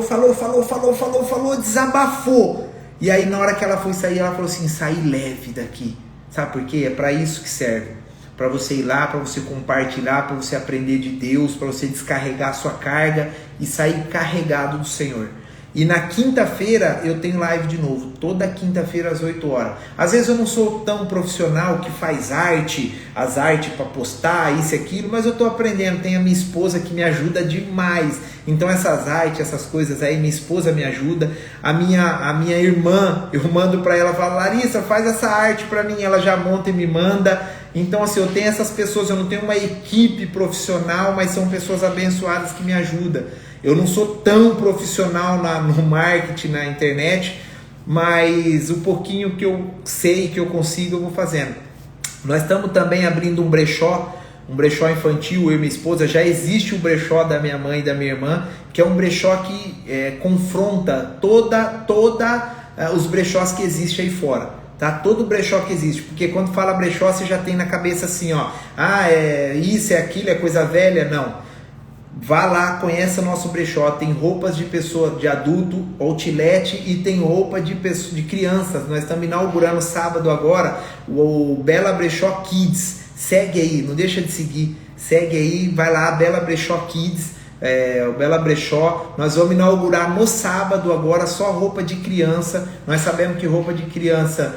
desabafou. E aí na hora que ela foi sair, ela falou assim, sair leve daqui. Sabe por quê? É pra isso que serve. Para você ir lá, para você compartilhar, para você aprender de Deus, para você descarregar a sua carga e sair carregado do Senhor. E na quinta-feira eu tenho live de novo, toda quinta-feira às 8 horas. Às vezes eu não sou tão profissional que faz arte, as artes para postar, isso e aquilo, mas eu estou aprendendo. Tem a minha esposa que me ajuda demais. Então essas artes, essas coisas aí, minha esposa me ajuda. A minha irmã, eu mando para ela, falo, Larissa, faz essa arte para mim. Ela já monta e me manda. Então assim, eu tenho essas pessoas, eu não tenho uma equipe profissional, mas são pessoas abençoadas que me ajudam. Eu não sou tão profissional no marketing, na internet, mas o pouquinho que eu sei, que eu consigo, eu vou fazendo. Nós estamos também abrindo um brechó infantil, eu e minha esposa. Já existe o brechó da minha mãe e da minha irmã, que é um brechó que confronta toda os brechós que existem aí fora. Tá? Todo brechó que existe, porque quando fala brechó você já tem na cabeça assim, ó, isso, é aquilo, é coisa velha. Não. Vá lá, conheça o nosso brechó, tem roupas de pessoa, de adulto, outlet, e tem roupa de crianças. Nós estamos inaugurando sábado agora o Bela Brechó Kids. Segue aí, não deixa de seguir, segue aí, vai lá, Bela Brechó Kids, o Bela Brechó. Nós vamos inaugurar no sábado agora só roupa de criança. Nós sabemos que roupa de criança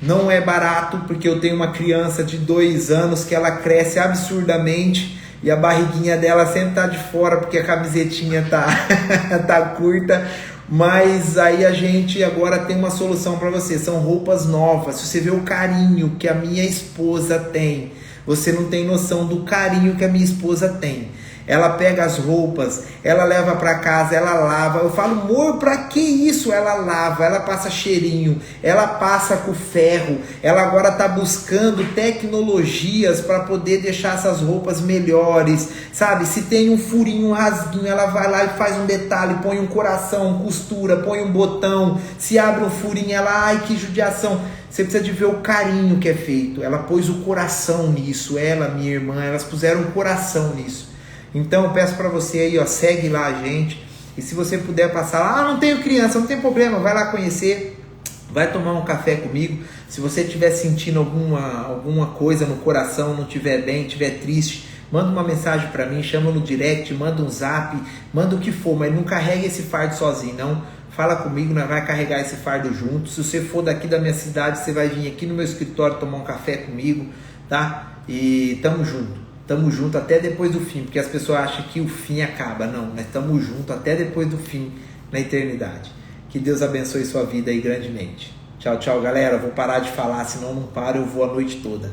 não é barato, porque eu tenho uma criança de 2 anos que ela cresce absurdamente. E a barriguinha dela sempre tá de fora, porque a camisetinha tá curta. Mas aí a gente agora tem uma solução para você. São roupas novas. Se você vê o carinho que a minha esposa tem, você não tem noção do carinho que a minha esposa tem. Ela pega as roupas, ela leva para casa, ela lava. Eu falo, amor, pra que isso? Ela lava, ela passa cheirinho, ela passa com ferro. Ela agora tá buscando tecnologias para poder deixar essas roupas melhores, sabe? Se tem um furinho, um rasguinho, ela vai lá e faz um detalhe, põe um coração, costura, põe um botão. Se abre um furinho, ela, ai, que judiação. Você precisa de ver o carinho que é feito. Ela pôs o coração nisso, ela, minha irmã, elas puseram o coração nisso. Então eu peço para você aí, ó, segue lá a gente. E se você puder passar lá, não tenho criança, não tem problema, vai lá conhecer, vai tomar um café comigo. Se você estiver sentindo alguma coisa no coração, não estiver bem, estiver triste, manda uma mensagem para mim, chama no direct, manda um zap, manda o que for, mas não carregue esse fardo sozinho, não. Fala comigo, nós vamos carregar esse fardo junto. Se você for daqui da minha cidade, você vai vir aqui no meu escritório tomar um café comigo, tá? E tamo junto. Estamos juntos até depois do fim, porque as pessoas acham que o fim acaba. Não, nós estamos juntos até depois do fim, na eternidade. Que Deus abençoe sua vida aí grandemente. Tchau, tchau, galera. Vou parar de falar, senão não paro, eu vou a noite toda.